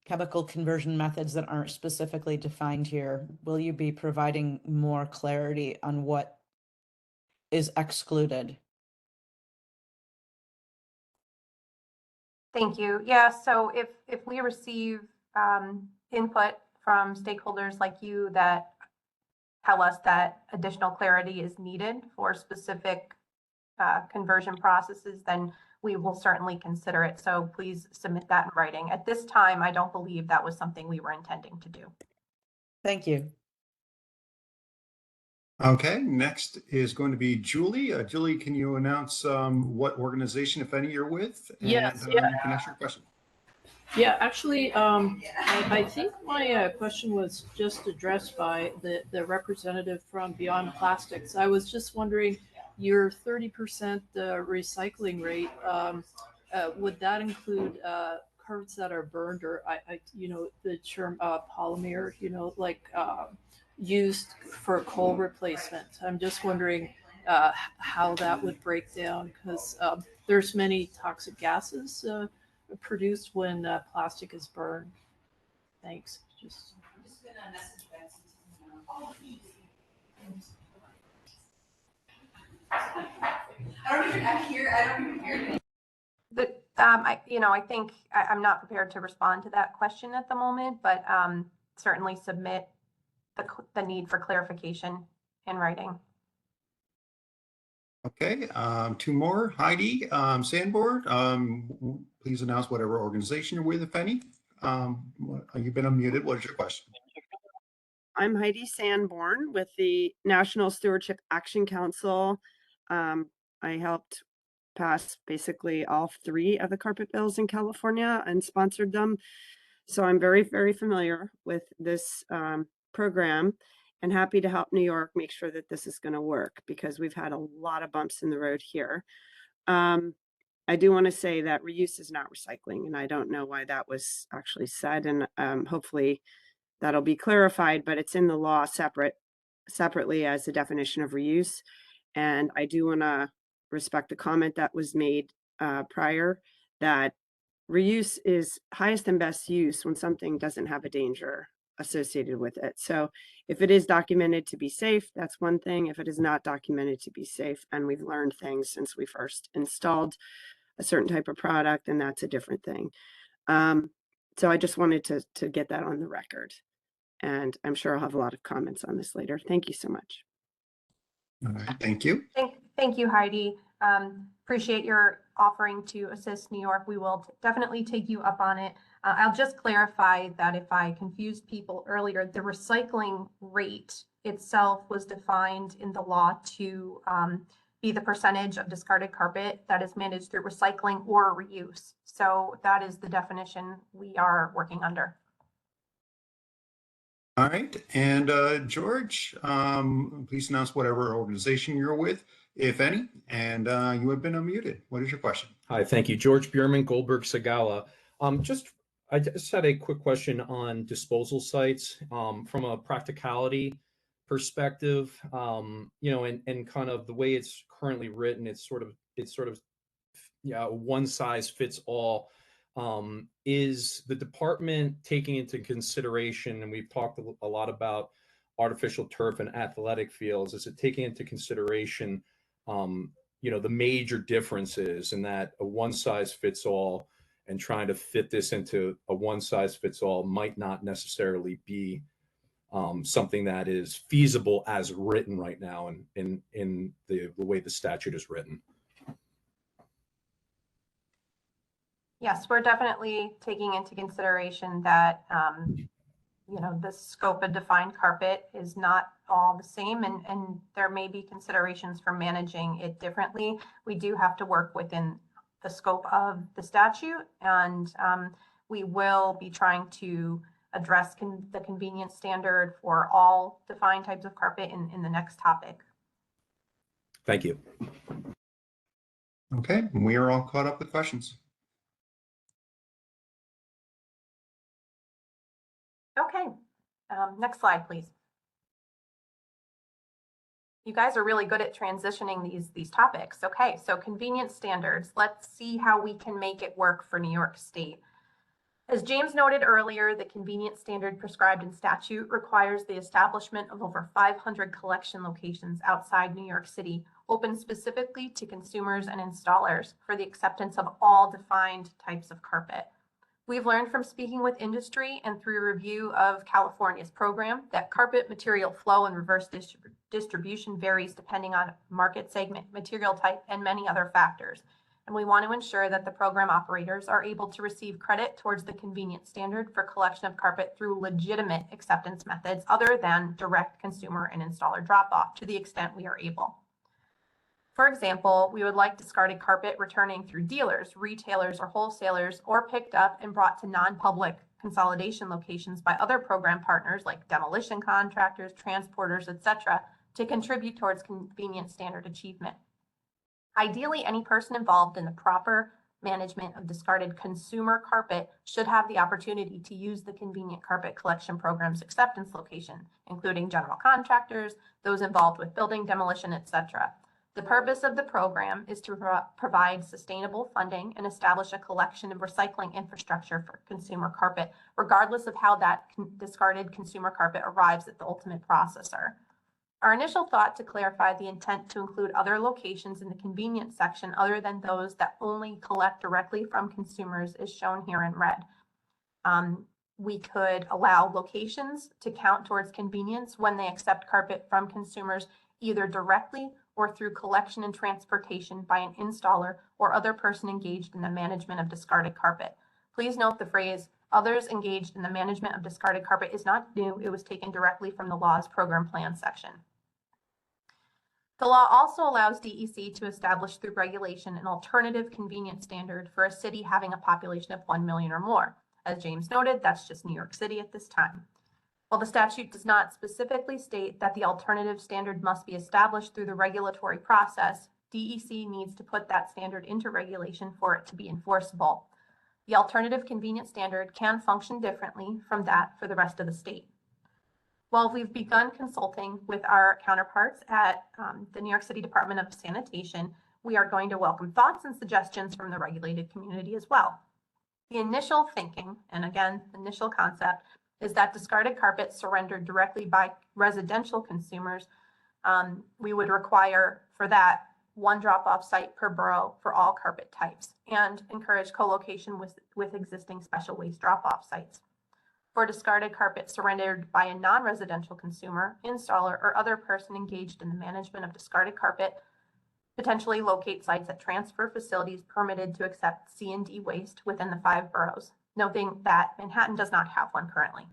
chemical conversion methods that aren't specifically defined here? Will you be providing more clarity on what is excluded? Thank you. Yeah, so if we receive input from stakeholders like you that tell us that additional clarity is needed for specific conversion processes, then we will certainly consider it. So please submit that in writing. At this time, I don't believe that was something we were intending to do. Thank you. Okay, next is going to be Julie. Julie, can you announce what organization, if any, you're with? Yes, And yeah. you can ask your question. Yeah, actually, I think my question was just addressed by the representative from Beyond Plastics. I was just wondering, your 30% recycling rate, would that include cards that are burned, or the term polymer, like used for coal replacement? I'm just wondering how that would break down, because there's many toxic gases produced when plastic is burned. Thanks. I don't even hear. I think I'm not prepared to respond to that question at the moment, but certainly submit the need for clarification in writing. Okay, two more. Heidi Sandborn, please announce whatever organization you're with, if any. You've been unmuted. What is your question? I'm Heidi Sandborn with the National Stewardship Action Council. I helped pass basically all three of the carpet bills in California and sponsored them. So I'm very, very familiar with this program and happy to help New York make sure that this is going to work, because we've had a lot of bumps in the road here. I do want to say that reuse is not recycling, and I don't know why that was actually said, and hopefully that'll be clarified, but it's in the law separately as the definition of reuse. And I do want to respect the comment that was made prior, that reuse is highest and best use when something doesn't have a danger associated with it. So if it is documented to be safe, that's one thing. If it is not documented to be safe, and we've learned things since we first installed a certain type of product, and that's a different thing. So I just wanted to get that on the record, and I'm sure I'll have a lot of comments on this later. Thank you so much. All right, thank you. Thank you, Heidi. Appreciate your offering to assist New York. We will definitely take you up on it. I'll just clarify that if I confused people earlier, the recycling rate itself was defined in the law to be the percentage of discarded carpet that is managed through recycling or reuse. So that is the definition we are working under. All right, and George, please announce whatever organization you're with, if any, and you have been unmuted. What is your question? Hi, thank you. George Bierman, Goldberg Sagala. I just had a quick question on disposal sites from a practicality perspective. And kind of the way it's currently written, it's sort of one size fits all. Is the department taking into consideration, and we've talked a lot about artificial turf and athletic fields, is it taking into consideration the major differences in that a one size fits all and trying to fit this into a one size fits all might not necessarily be something that is feasible as written right now in the way the statute is written? Yes, we're definitely taking into consideration that the scope of defined carpet is not all the same, and there may be considerations for managing it differently. We do have to work within the scope of the statute, and we will be trying to address the convenience standard for all defined types of carpet in the next topic. Thank you. Okay, we are all caught up with questions. Okay, next slide, please. You guys are really good at transitioning these topics. Okay, so convenience standards. Let's see how we can make it work for New York State. As James noted earlier, the convenience standard prescribed in statute requires the establishment of over 500 collection locations outside New York City, open specifically to consumers and installers for the acceptance of all defined types of carpet. We've learned from speaking with industry and through review of California's program that carpet material flow and reverse distribution varies depending on market segment, material type, and many other factors. And we want to ensure that the program operators are able to receive credit towards the convenience standard for collection of carpet through legitimate acceptance methods other than direct consumer and installer drop-off to the extent we are able. For example, we would like discarded carpet returning through dealers, retailers, or wholesalers, or picked up and brought to non-public consolidation locations by other program partners like demolition contractors, transporters, etc., to contribute towards convenience standard achievement. Ideally, any person involved in the proper management of discarded consumer carpet should have the opportunity to use the convenient carpet collection program's acceptance location, including general contractors, those involved with building demolition, etc. The purpose of the program is to provide sustainable funding and establish a collection and recycling infrastructure for consumer carpet, regardless of how that discarded consumer carpet arrives at the ultimate processor. Our initial thought to clarify the intent to include other locations in the convenience section other than those that only collect directly from consumers is shown here in red. We could allow locations to count towards convenience when they accept carpet from consumers either directly or through collection and transportation by an installer or other person engaged in the management of discarded carpet. Please note the phrase others engaged in the management of discarded carpet is not new. It was taken directly from the law's program plan section. The law also allows DEC to establish through regulation an alternative convenience standard for a city having a population of 1 million or more. As James noted, that's just New York City at this time. While the statute does not specifically state that the alternative standard must be established through the regulatory process, DEC needs to put that standard into regulation for it to be enforceable. The alternative convenience standard can function differently from that for the rest of the state. While we've begun consulting with our counterparts at the New York City Department of Sanitation, we are going to welcome thoughts and suggestions from the regulated community as well. The initial thinking, and again, initial concept, is that discarded carpet surrendered directly by residential consumers, we would require for that one drop-off site per borough for all carpet types and encourage co-location with existing special waste drop-off sites. For discarded carpet surrendered by a non-residential consumer, installer, or other person engaged in the management of discarded carpet, potentially locate sites at transfer facilities permitted to accept C&D waste within the 5 boroughs, noting that Manhattan does not have one currently.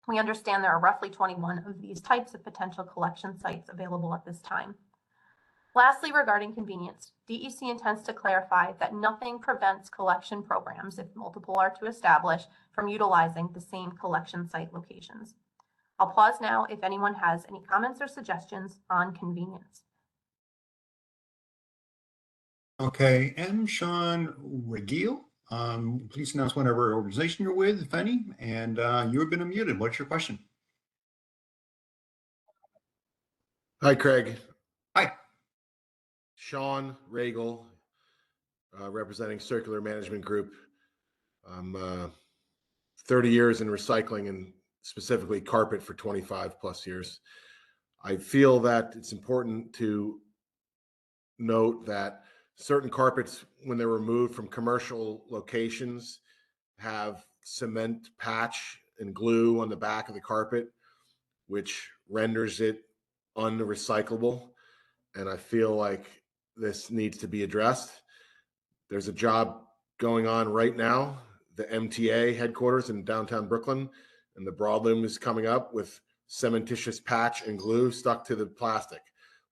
We understand there are roughly 21 of these types of potential collection sites available at this time. Lastly, regarding convenience, DEC intends to clarify that nothing prevents collection programs, if multiple are to establish, from utilizing the same collection site locations. I'll pause now if anyone has any comments or suggestions on convenience. Okay, M. Sean Regil, please announce whatever organization you're with, if any, and you have been unmuted. What's your question? Hi, Craig. Hi. Sean Regal, representing Circular Management Group. I'm 30 years in recycling and specifically carpet for 25 plus years. I feel that it's important to note that certain carpets, when they're removed from commercial locations, have cement patch and glue on the back of the carpet, which renders it unrecyclable. And I feel like this needs to be addressed. There's a job going on right now, the MTA headquarters in downtown Brooklyn, and the broadloom is coming up with cementitious patch and glue stuck to the plastic.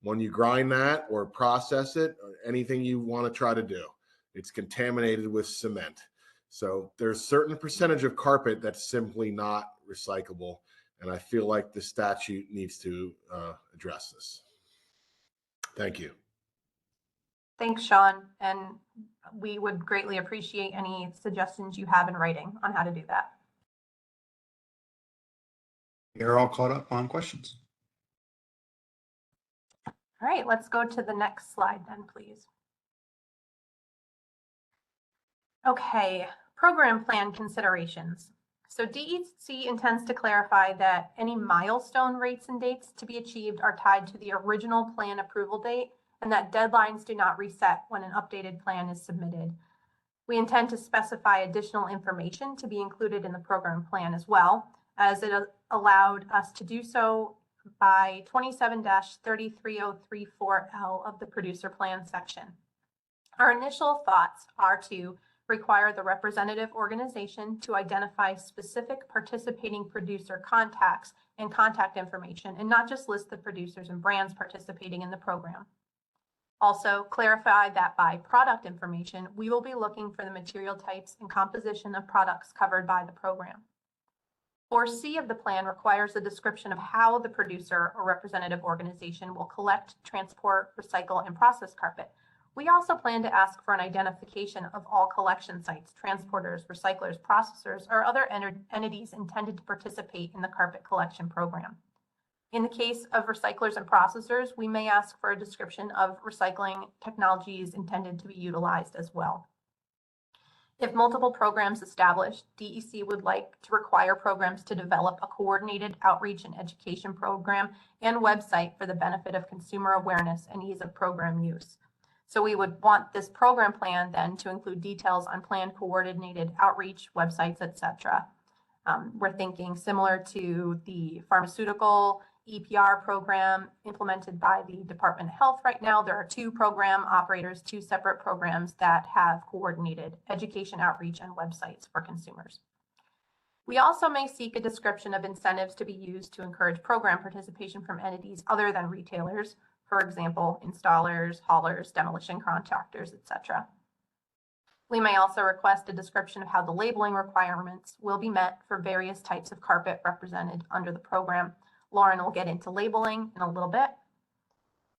When you grind that or process it, or anything you want to try to do, it's contaminated with cement. So there's a certain percentage of carpet that's simply not recyclable. And I feel like the statute needs to address this. Thank you. Thanks, Sean. And we would greatly appreciate any suggestions you have in writing on how to do that. You're all caught up on questions. All right, let's go to the next slide then, please. Okay, program plan considerations. So DEC intends to clarify that any milestone rates and dates to be achieved are tied to the original plan approval date, and that deadlines do not reset when an updated plan is submitted. We intend to specify additional information to be included in the program plan as well, as it allowed us to do so by 27-33034L of the producer plan section. Our initial thoughts are to require the representative organization to identify specific participating producer contacts and contact information, and not just list the producers and brands participating in the program. Also, clarify that by product information, we will be looking for the material types and composition of products covered by the program. 4C of the plan requires a description of how the producer or representative organization will collect, transport, recycle, and process carpet. We also plan to ask for an identification of all collection sites, transporters, recyclers, processors, or other entities intended to participate in the carpet collection program. In the case of recyclers and processors, we may ask for a description of recycling technologies intended to be utilized as well. If multiple programs established, DEC would like to require programs to develop a coordinated outreach and education program and website for the benefit of consumer awareness and ease of program use. So we would want this program plan then to include details on planned coordinated outreach, websites, etc. We're thinking similar to the pharmaceutical EPR program implemented by the Department of Health right now. There are two program operators, two separate programs that have coordinated education, outreach, and websites for consumers. We also may seek a description of incentives to be used to encourage program participation from entities other than retailers, for example, installers, haulers, demolition contractors, etc. We may also request a description of how the labeling requirements will be met for various types of carpet represented under the program. Lauren will get into labeling in a little bit.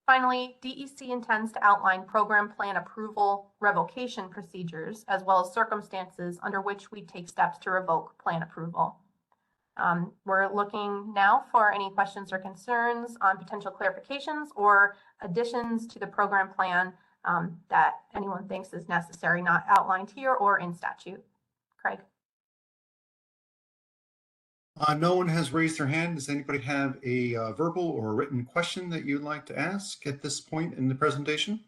Finally, DEC intends to outline program plan approval revocation procedures, as well as circumstances under which we take steps to revoke plan approval. We're looking now for any questions or concerns on potential clarifications or additions to the program plan that anyone thinks is necessary, not outlined here or in statute. Craig. No one has raised their hand. Does anybody have a verbal or written question that you'd like to ask at this point in the presentation?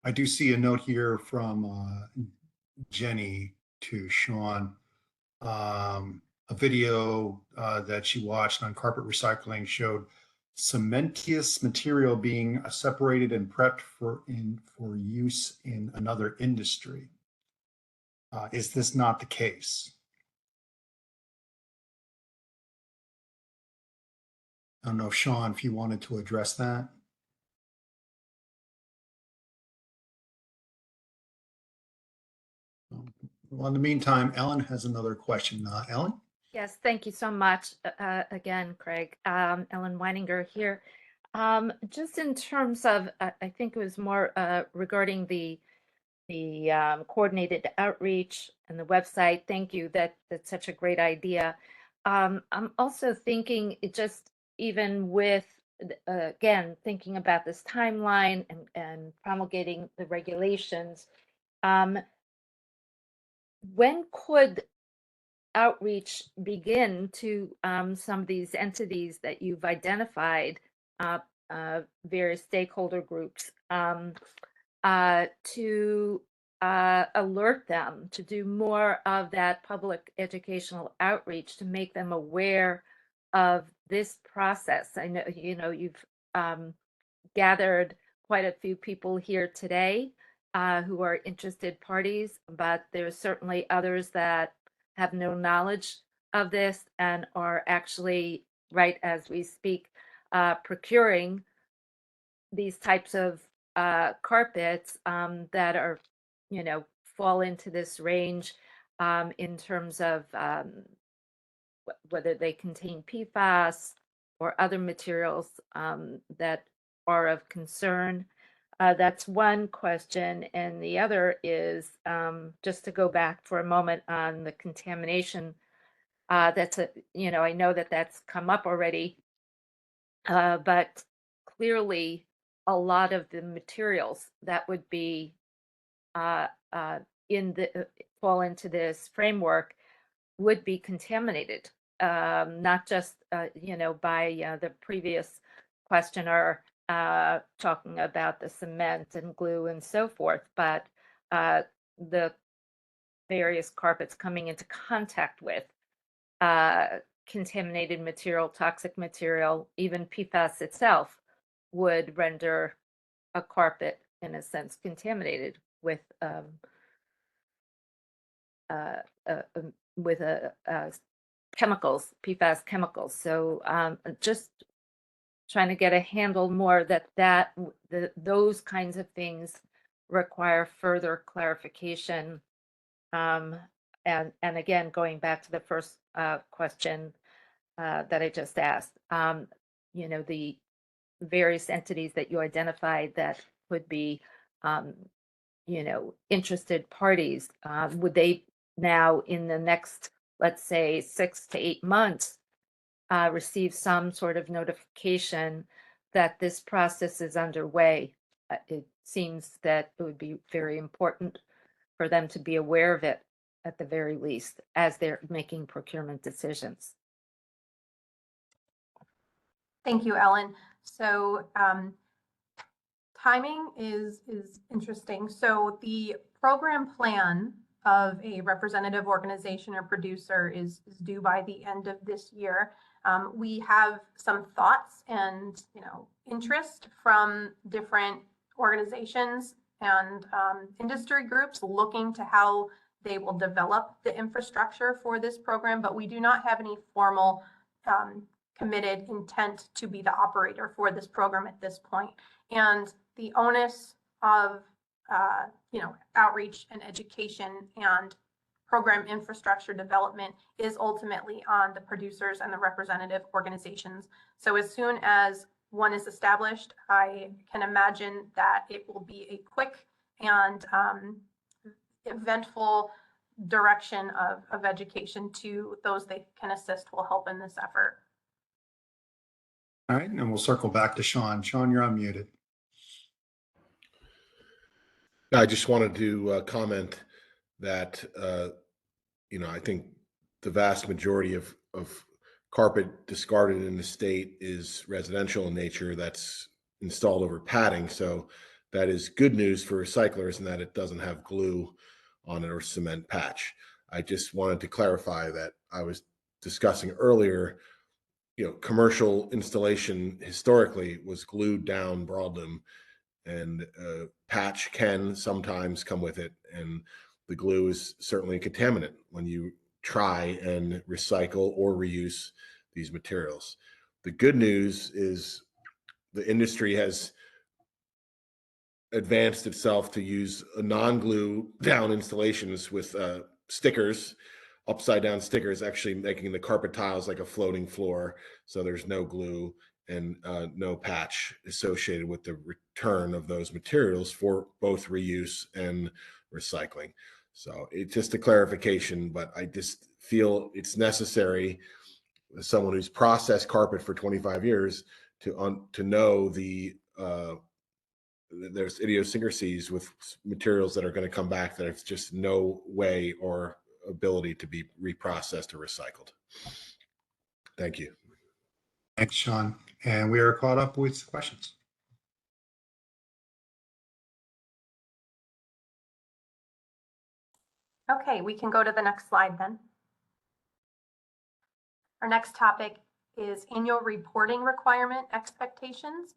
I do see a note here from Jenny to Sean. A video that she watched on carpet recycling showed cementitious material being separated and prepped for use in another industry. Is this not the case? I don't know, Sean, if you wanted to address that. Well, in the meantime, Ellen has another question. Ellen? Yes, thank you so much again, Craig. Ellen Weininger here. Just in terms of, I think it was more regarding the coordinated outreach and the website. Thank you. That's such a great idea. I'm also thinking it just even with again thinking about this timeline and promulgating the regulations. When could outreach begin to some of these entities that you've identified, various stakeholder groups, to alert them to do more of that public educational outreach to make them aware of this process? I know, you've gathered quite a few people here today who are interested parties, but there's certainly others that have no knowledge of this and are actually, right as we speak, procuring these types of carpets that are, fall into this range in terms of whether they contain PFAS or other materials that are of concern. That's one question. And the other is just to go back for a moment on the contamination. That's I know that that's come up already, but clearly a lot of the materials that would be fall into this framework would be contaminated, not just by the previous questioner talking about the cement and glue and so forth, but the various carpets coming into contact with contaminated material, toxic material, even PFAS itself would render a carpet, in a sense, contaminated with chemicals, PFAS chemicals. So just trying to get a handle more that those kinds of things require further clarification. And again, going back to the first question that I just asked, the various entities that you identified that would be, interested parties, would they now in the next, let's say, 6 to 8 months, receive some sort of notification that this process is underway? It seems that it would be very important for them to be aware of it at the very least as they're making procurement decisions. Thank you, Ellen. So timing is interesting. So the program plan of a representative organization or producer is due by the end of this year. We have some thoughts and interest from different organizations and industry groups looking to how they will develop the infrastructure for this program, but we do not have any formal committed intent to be the operator for this program at this point. And the onus of outreach and education and program infrastructure development is ultimately on the producers and the representative organizations. So as soon as one is established, I can imagine that it will be a quick and eventful direction of education to those they can assist will help in this effort. All right, and we'll circle back to Sean. Sean, you're unmuted. I just wanted to comment that, I think the vast majority of carpet discarded in the state is residential in nature that's installed over padding. So that is good news for recyclers in that it doesn't have glue on it or cement patch. I just wanted to clarify that I was discussing earlier, commercial installation historically was glued down broadloom, and patch can sometimes come with it. And the glue is certainly a contaminant when you try and recycle or reuse these materials. The good news is the industry has advanced itself to use non-glue down installations with stickers, upside down stickers, actually making the carpet tiles like a floating floor. So there's no glue and no patch associated with the return of those materials for both reuse and recycling. So it's just a clarification, but I just feel it's necessary as someone who's processed carpet for 25 years to know there's idiosyncrasies with materials that are going to come back that it's just no way or ability to be reprocessed or recycled. Thank you. Thanks, Sean. And we are caught up with questions. Okay, we can go to the next slide then. Our next topic is annual reporting requirement expectations.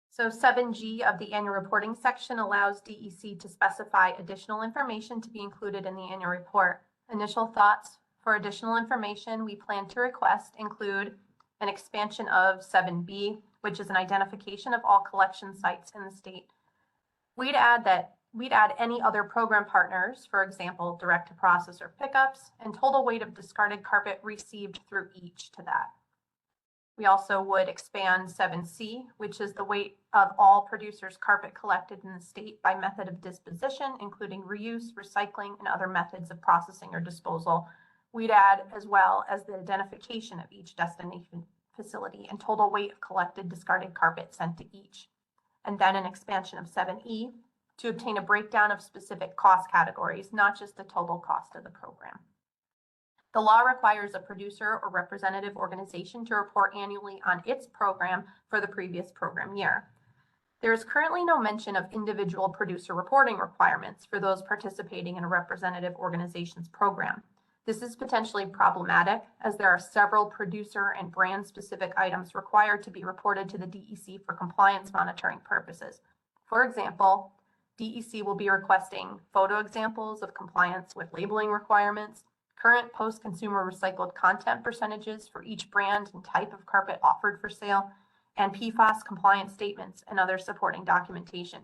So 7G of the annual reporting section allows DEC to specify additional information to be included in the annual report. Initial thoughts for additional information we plan to request include an expansion of 7B, which is an identification of all collection sites in the state. We'd add any other program partners, for example, direct to processor pickups, and total weight of discarded carpet received through each to that. We also would expand 7C, which is the weight of all producers' carpet collected in the state by method of disposition, including reuse, recycling, and other methods of processing or disposal. We'd add as well as the identification of each destination facility and total weight of collected discarded carpet sent to each. And then an expansion of 7E to obtain a breakdown of specific cost categories, not just the total cost of the program. The law requires a producer or representative organization to report annually on its program for the previous program year. There is currently no mention of individual producer reporting requirements for those participating in a representative organization's program. This is potentially problematic as there are several producer and brand specific items required to be reported to the DEC for compliance monitoring purposes. For example, DEC will be requesting photo examples of compliance with labeling requirements, current post-consumer recycled content percentages for each brand and type of carpet offered for sale, and PFAS compliance statements and other supporting documentation.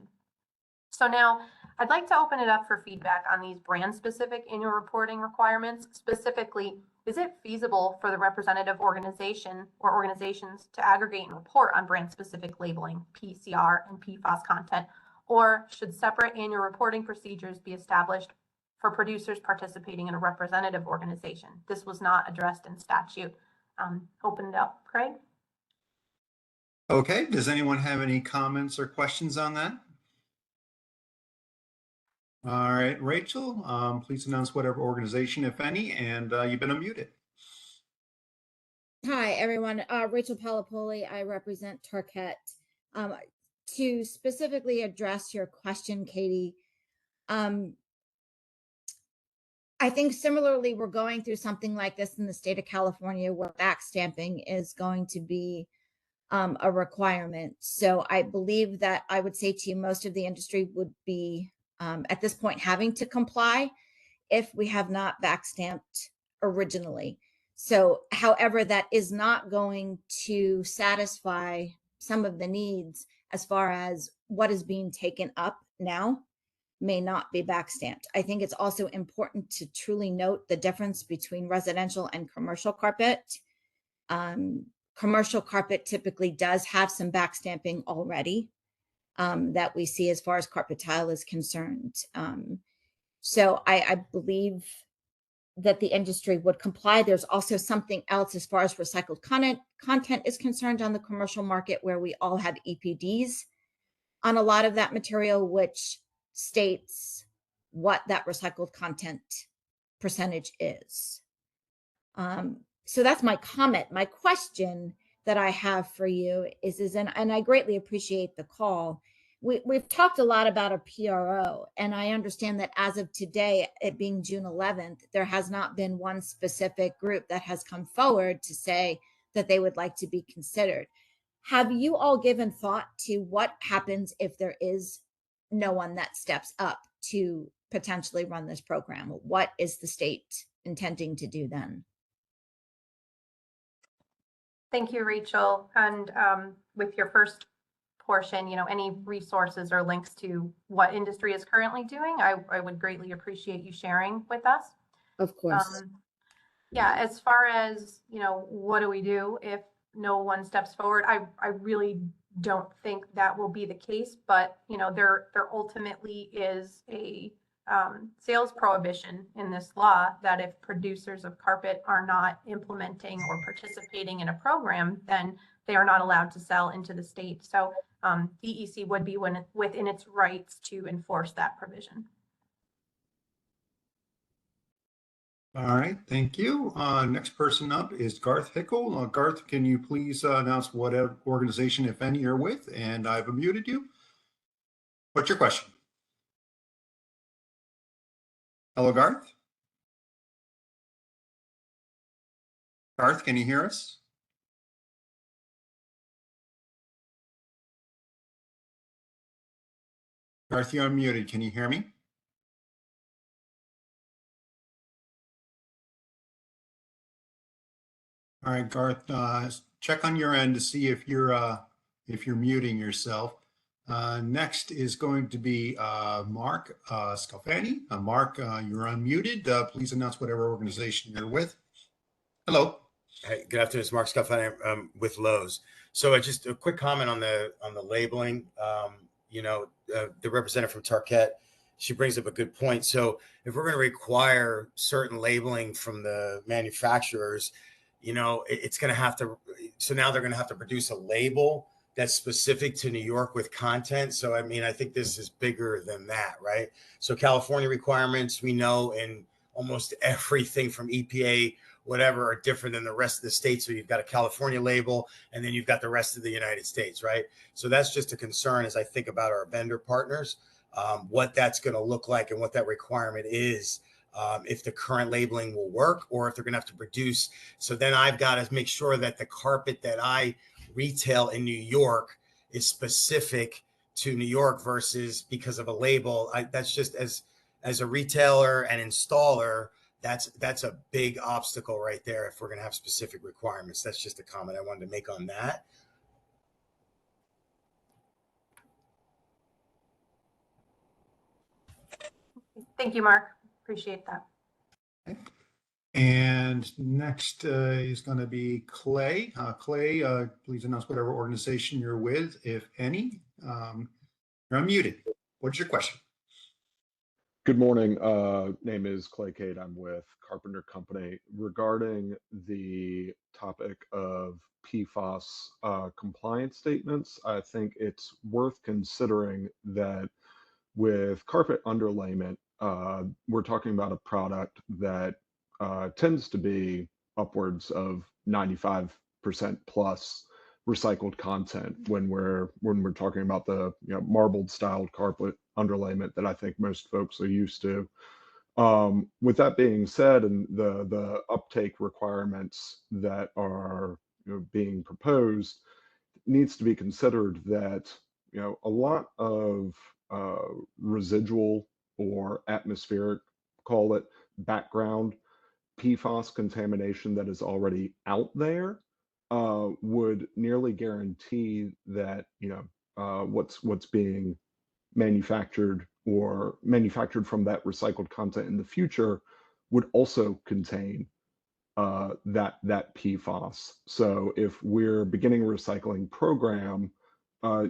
So now I'd like to open it up for feedback on these brand-specific annual reporting requirements. Specifically, is it feasible for the representative organization or organizations to aggregate and report on brand-specific labeling, PCR, and PFAS content, or should separate annual reporting procedures be established for producers participating in a representative organization? This was not addressed in statute. Open it up, Craig. Okay, does anyone have any comments or questions on that? All right, Rachel, please announce whatever organization, if any, and you've been unmuted. Hi, everyone. Rachel Palapoli. I represent Target. To specifically address your question, Katie, I think similarly, we're going through something like this in the state of California where back stamping is going to be a requirement. So I believe that I would say to you, most of the industry would be at this point having to comply if we have not back stamped originally. So, however, that is not going to satisfy some of the needs as far as what is being taken up now may not be back stamped. I think it's also important to truly note the difference between residential and commercial carpet. Commercial carpet typically does have some back stamping already that we see as far as carpet tile is concerned. So I believe that the industry would comply. There's also something else as far as recycled content is concerned on the commercial market where we all have EPDs on a lot of that material, which states what that recycled content percentage is. So that's my comment. My question that I have for you is and I greatly appreciate the call. We've talked a lot about a PRO, and I understand that as of today, it being June 11th, there has not been one specific group that has come forward to say that they would like to be considered. Have you all given thought to what happens if there is no one that steps up to potentially run this program? What is the state intending to do then? Thank you, Rachel. And with your first portion, any resources or links to what industry is currently doing, I would greatly appreciate you sharing with us. Of course. Yeah, as far as, what do we do if no one steps forward? I really don't think that will be the case, but, there ultimately is a sales prohibition in this law that if producers of carpet are not implementing or participating in a program, then they are not allowed to sell into the state. So DEC would be within its rights to enforce that provision. All right, thank you. Next person up is Garth Hickle. Garth, can you please announce what organization, if any, you're with? And I've muted you. What's your question? Hello, Garth? Garth, can you hear us? Garth, you're unmuted. Can you hear me? All right, Garth, check on your end to see if you're muting yourself. Next is going to be Mark Scalfani. Mark, you're unmuted. Please announce whatever organization you're with. Hello. Hey, good afternoon. It's Mark Scalfani. I'm with Lowe's. So just a quick comment on the labeling. The representative from Tarkett, she brings up a good point. So if we're going to require certain labeling from the manufacturers, it's going to have to. So now they're going to have to produce a label that's specific to New York with content. So I think this is bigger than that, right? So California requirements, we know, in almost everything from EPA, whatever, are different than the rest of the states. So you've got a California label, and then you've got the rest of the United States, right? So that's just a concern as I think about our vendor partners, what that's going to look like and what that requirement is, if the current labeling will work or if they're going to have to produce. So then I've got to make sure that the carpet that I retail in New York is specific to New York versus because of a label. That's just as a retailer and installer, that's a big obstacle right there if we're going to have specific requirements. That's just a comment I wanted to make on that. Thank you, Mark. Appreciate that. Okay. And next is going to be Clay. Clay, please announce whatever organization you're with, if any. You're unmuted. What's your question? Good morning. Name is Clay Cade. I'm with Carpenter Company. Regarding the topic of PFAS compliance statements, I think it's worth considering that with carpet underlayment, we're talking about a product that tends to be upwards of 95% plus recycled content when we're talking about the marbled styled carpet underlayment that I think most folks are used to. With that being said, and the uptake requirements that are being proposed, needs to be considered that a lot of residual or atmospheric, call it background PFAS contamination that is already out there would nearly guarantee that what's being manufactured or manufactured from that recycled content in the future would also contain that PFAS. So if we're beginning a recycling program,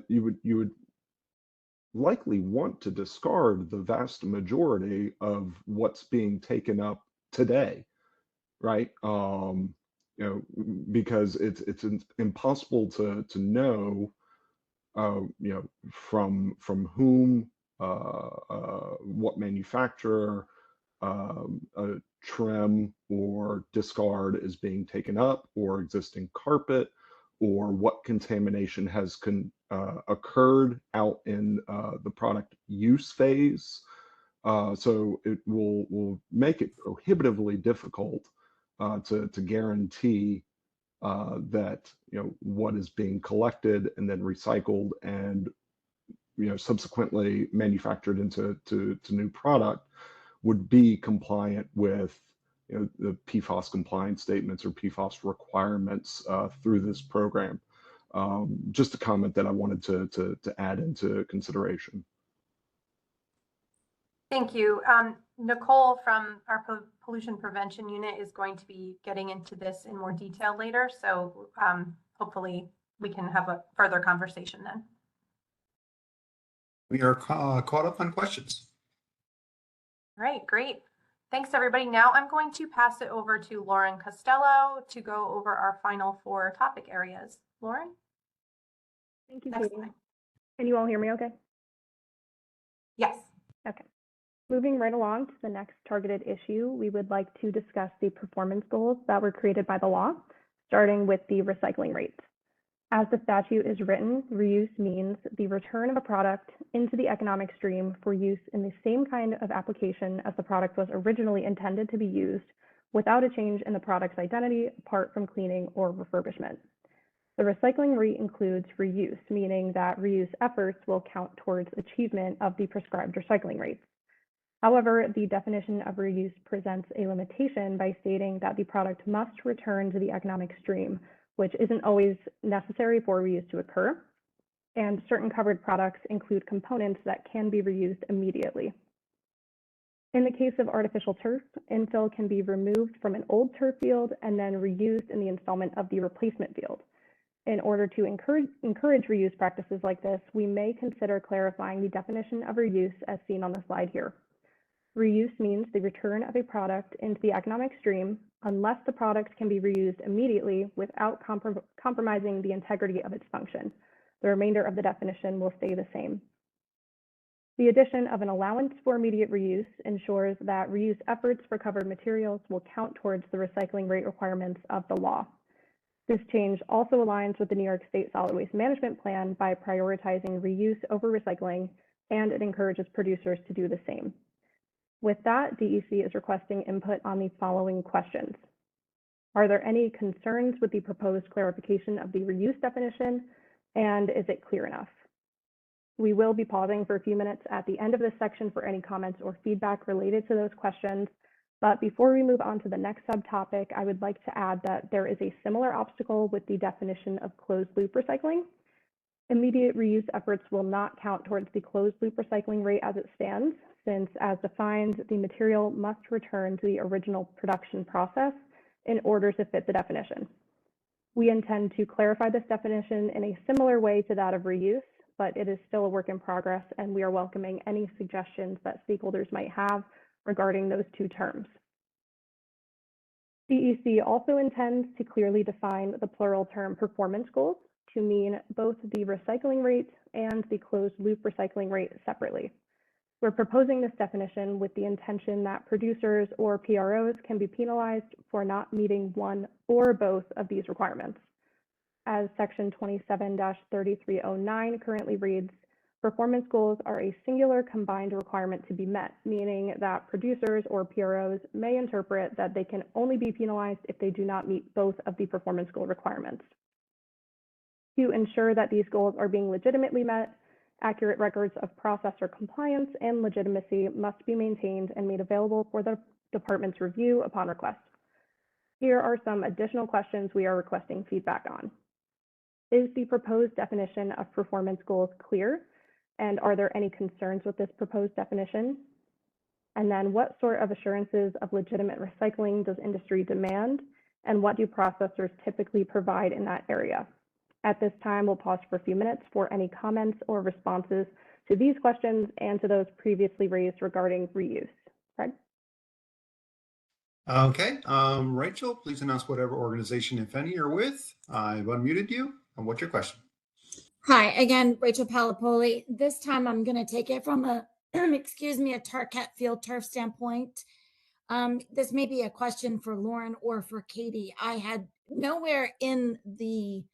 you would likely want to discard the vast majority of what's being taken up today, right? Because it's impossible to know, from whom, what manufacturer, a trim or discard is being taken up, or existing carpet, or what contamination has occurred out in the product use phase. So it will make it prohibitively difficult to guarantee that what is being collected and then recycled and subsequently manufactured into new product would be compliant with the PFAS compliance statements or PFAS requirements through this program. Just a comment that I wanted to add into consideration. Thank you. Nicole from our pollution prevention unit is going to be getting into this in more detail later. So hopefully we can have a further conversation then. We are caught up on questions. All right, great. Thanks, everybody. Now I'm going to pass it over to Lauren Costello to go over our final 4 topic areas. Lauren? Thank you, Next Katie. slide. Can you all hear me okay? Yes. Okay. Moving right along to the next targeted issue, we would like to discuss the performance goals that were created by the law, starting with the recycling rates. As the statute is written, reuse means the return of a product into the economic stream for use in the same kind of application as the product was originally intended to be used, without a change in the product's identity apart from cleaning or refurbishment. The recycling rate includes reuse, meaning that reuse efforts will count towards achievement of the prescribed recycling rates. However, the definition of reuse presents a limitation by stating that the product must return to the economic stream, which isn't always necessary for reuse to occur, and certain covered products include components that can be reused immediately. In the case of artificial turf, infill can be removed from an old turf field and then reused in the installment of the replacement field. In order to encourage reuse practices like this, we may consider clarifying the definition of reuse as seen on the slide here. Reuse means the return of a product into the economic stream unless the product can be reused immediately without compromising the integrity of its function. The remainder of the definition will stay the same. The addition of an allowance for immediate reuse ensures that reuse efforts for covered materials will count towards the recycling rate requirements of the law. This change also aligns with the New York State Solid Waste Management Plan by prioritizing reuse over recycling, and it encourages producers to do the same. With that, DEC is requesting input on the following questions. Are there any concerns with the proposed clarification of the reuse definition, and is it clear enough? We will be pausing for a few minutes at the end of this section for any comments or feedback related to those questions. But before we move on to the next subtopic, I would like to add that there is a similar obstacle with the definition of closed loop recycling. Immediate reuse efforts will not count towards the closed loop recycling rate as it stands, since as defined, the material must return to the original production process in order to fit the definition. We intend to clarify this definition in a similar way to that of reuse, but it is still a work in progress, and we are welcoming any suggestions that stakeholders might have regarding those 2 terms. DEC also intends to clearly define the plural term performance goals to mean both the recycling rate and the closed loop recycling rate separately. We're proposing this definition with the intention that producers or PROs can be penalized for not meeting one or both of these requirements. As Section 27-3309 currently reads, performance goals are a singular combined requirement to be met, meaning that producers or PROs may interpret that they can only be penalized if they do not meet both of the performance goal requirements. To ensure that these goals are being legitimately met, accurate records of processor compliance and legitimacy must be maintained and made available for the department's review upon request. Here are some additional questions we are requesting feedback on. Is the proposed definition of performance goals clear? And are there any concerns with this proposed definition? And then what sort of assurances of legitimate recycling does industry demand? And what do processors typically provide in that area? At this time, we'll pause for a few minutes for any comments or responses to these questions and to those previously raised regarding reuse. Fred? Okay, Rachel, please announce whatever organization, if any, you're with. I've unmuted you. And what's your question? Hi, again, Rachel Palapoli. This time I'm going to take it from a, excuse me, a Target field turf standpoint. This may be a question for Lauren or for Katie. I had nowhere in the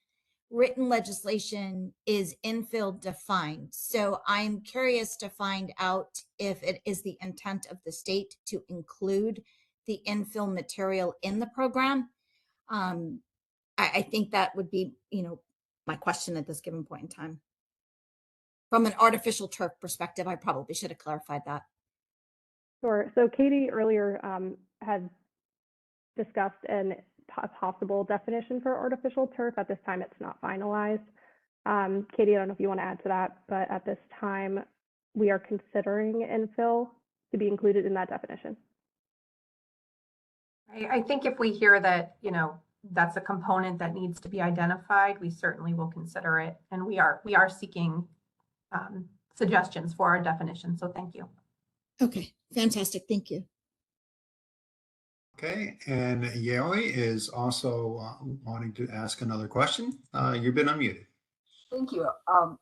written legislation is infill defined. So I'm curious to find out if it is the intent of the state to include the infill material in the program. I think that would be, my question at this given point in time. From an artificial turf perspective, I probably should have clarified that. Sure. So Katie earlier had discussed a possible definition for artificial turf. At this time, it's not finalized. Katie, I don't know if you want to add to that, but at this time, we are considering infill to be included in that definition. I think if we hear that, that's a component that needs to be identified, we certainly will consider it. And we are seeking suggestions for our definition. So thank you. Okay, fantastic. Thank you. Okay, and Yoi is also wanting to ask another question. You've been unmuted. Thank you.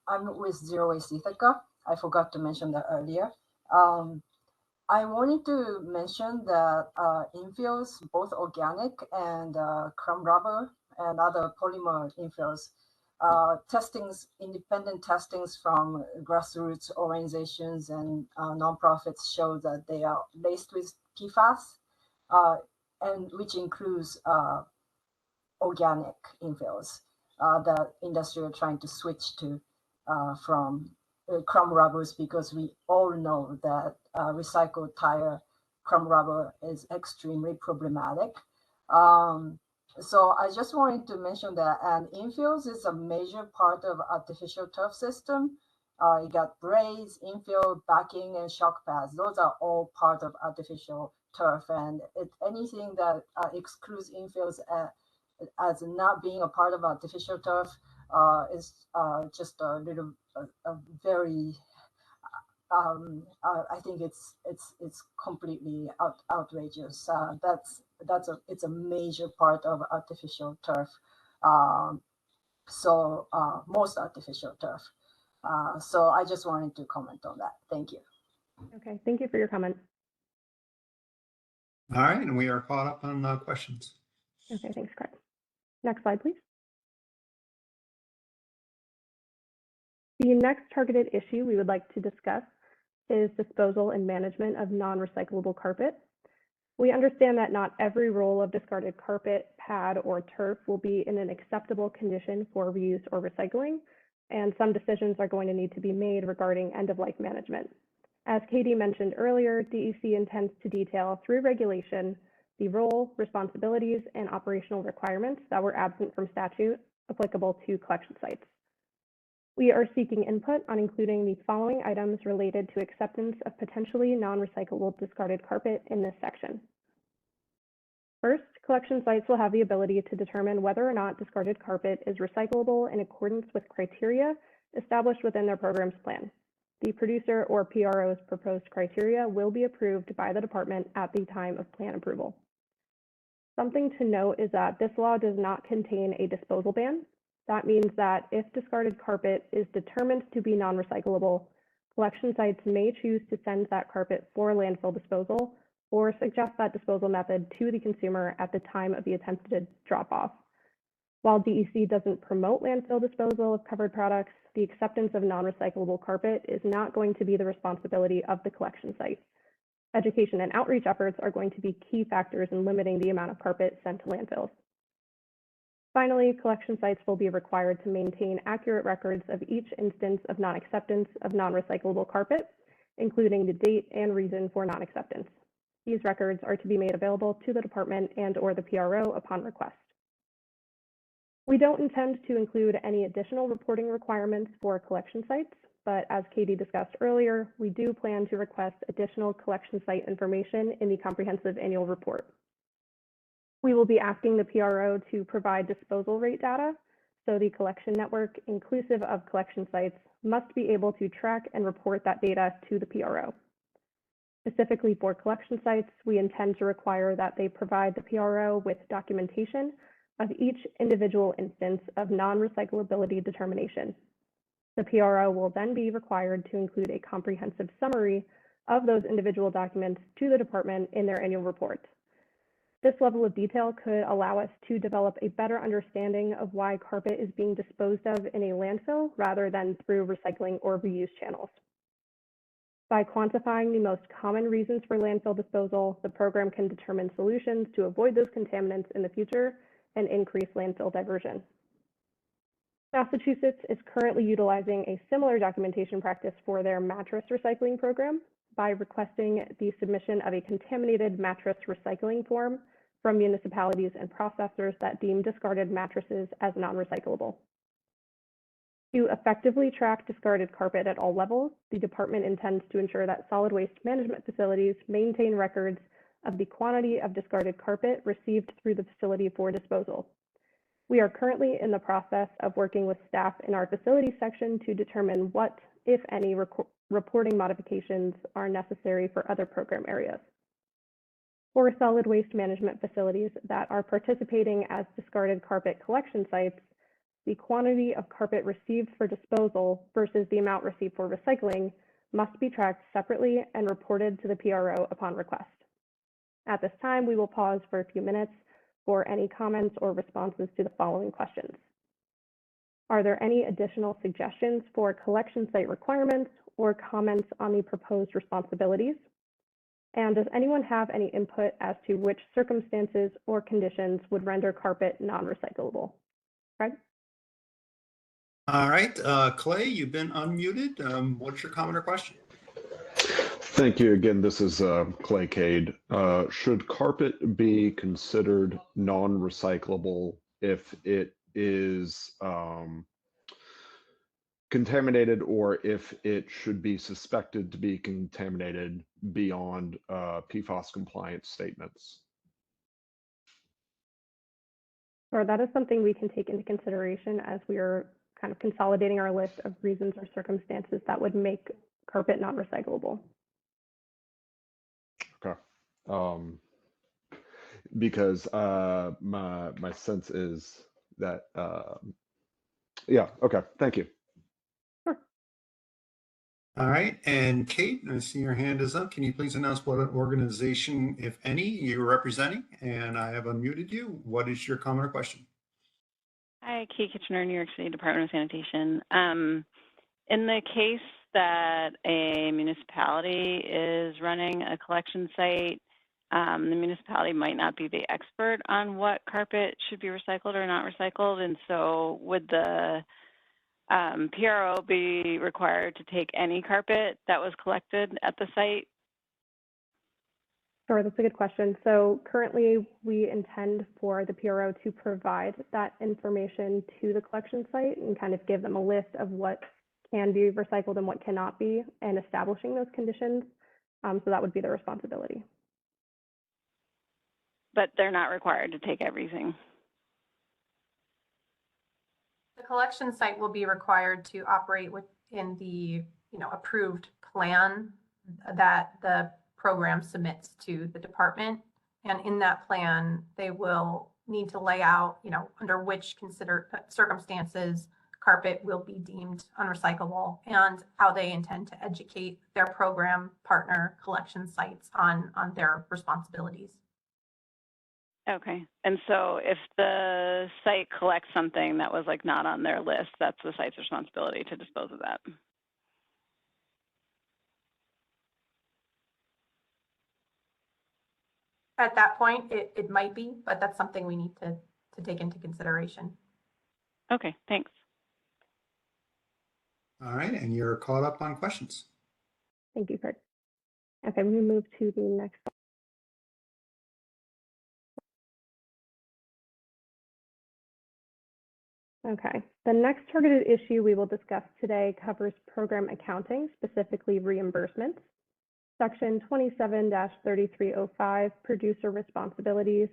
I'm with Zero Waste Ithaca. I forgot to mention that earlier. I wanted to mention that infills, both organic and crumb rubber and other polymer infills, independent testings from grassroots organizations and nonprofits show that they are laced with PFAS, and which includes organic infills. The industry are trying to switch to from crumb rubbers because we all know that recycled tire crumb rubber is extremely problematic. So I just wanted to mention that, and infills is a major part of artificial turf system. You got braids, infill, backing, and shock pads. Those are all part of artificial turf, and anything that excludes infills as not being a part of artificial turf is just a little, very. I think it's completely outrageous. It's a major part of artificial turf. Most artificial turf. So I just wanted to comment on that. Thank you. Okay, thank you for your comment. All right, and we are caught up on questions. Okay, thanks, Craig. Next slide, please. The next targeted issue we would like to discuss is disposal and management of non-recyclable carpet. We understand that not every roll of discarded carpet, pad, or turf will be in an acceptable condition for reuse or recycling, and some decisions are going to need to be made regarding end-of-life management. As Katie mentioned earlier, DEC intends to detail through regulation the role, responsibilities, and operational requirements that were absent from statute applicable to collection sites. We are seeking input on including the following items related to acceptance of potentially non-recyclable discarded carpet in this section. First, collection sites will have the ability to determine whether or not discarded carpet is recyclable in accordance with criteria established within their program's plan. The producer or PRO's proposed criteria will be approved by the department at the time of plan approval. Something to note is that this law does not contain a disposal ban. That means that if discarded carpet is determined to be non-recyclable, collection sites may choose to send that carpet for landfill disposal or suggest that disposal method to the consumer at the time of the attempted drop-off. While DEC doesn't promote landfill disposal of covered products, the acceptance of non-recyclable carpet is not going to be the responsibility of the collection site. Education and outreach efforts are going to be key factors in limiting the amount of carpet sent to landfills. Finally, collection sites will be required to maintain accurate records of each instance of non-acceptance of non-recyclable carpet, including the date and reason for non-acceptance. These records are to be made available to the department and/or the PRO upon request. We don't intend to include any additional reporting requirements for collection sites, but as Katie discussed earlier, we do plan to request additional collection site information in the comprehensive annual report. We will be asking the PRO to provide disposal rate data, so the collection network, inclusive of collection sites, must be able to track and report that data to the PRO. Specifically for collection sites, we intend to require that they provide the PRO with documentation of each individual instance of non-recyclability determination. The PRO will then be required to include a comprehensive summary of those individual documents to the department in their annual report. This level of detail could allow us to develop a better understanding of why carpet is being disposed of in a landfill rather than through recycling or reuse channels. By quantifying the most common reasons for landfill disposal, the program can determine solutions to avoid those contaminants in the future and increase landfill diversion. Massachusetts is currently utilizing a similar documentation practice for their mattress recycling program by requesting the submission of a contaminated mattress recycling form from municipalities and processors that deem discarded mattresses as non-recyclable. To effectively track discarded carpet at all levels, the department intends to ensure that solid waste management facilities maintain records of the quantity of discarded carpet received through the facility for disposal. We are currently in the process of working with staff in our facilities section to determine what, if any, reporting modifications are necessary for other program areas. For solid waste management facilities that are participating as discarded carpet collection sites, the quantity of carpet received for disposal versus the amount received for recycling must be tracked separately and reported to the PRO upon request. At this time, we will pause for a few minutes for any comments or responses to the following questions. Are there any additional suggestions for collection site requirements or comments on the proposed responsibilities? And does anyone have any input as to which circumstances or conditions would render carpet non-recyclable? Craig? All right, Clay, you've been unmuted. What's your comment or question? Thank you again. This is Clay Cade. Should carpet be considered non-recyclable if it is contaminated, or if it should be suspected to be contaminated beyond PFAS compliance statements? Or that is something we can take into consideration as we are kind of consolidating our list of reasons or circumstances that would make carpet not recyclable. Okay. Because my sense is that yeah. Okay. Thank you. All right, and Kate, I see your hand is up. Can you please announce what organization, if any, you're representing? And I have unmuted you. What is your comment or question? Hi, Kate Kitchener, New York City Department of Sanitation. In the case that a municipality is running a collection site, the municipality might not be the expert on what carpet should be recycled or not recycled. And so would the PRO be required to take any carpet that was collected at the site? Sure, that's a good question. So currently we intend for the PRO to provide that information to the collection site and kind of give them a list of what can be recycled and what cannot be, and establishing those conditions. So that would be their responsibility. But they're not required to take everything. The collection site will be required to operate within the approved plan that the program submits to the department. And in that plan, they will need to lay out, under which circumstances carpet will be deemed unrecyclable, and how they intend to educate their program partner collection sites on their responsibilities. Okay. And so if the site collects something that was like not on their list, that's the site's responsibility to dispose of that. At that point, it might be, but that's something we need to take into consideration. Okay, thanks. All right, and you're caught up on questions. Thank you, Kurt. Okay, we move to the next. Okay, the next targeted issue we will discuss today covers program accounting, specifically reimbursements. Section 27-3305, producer responsibilities,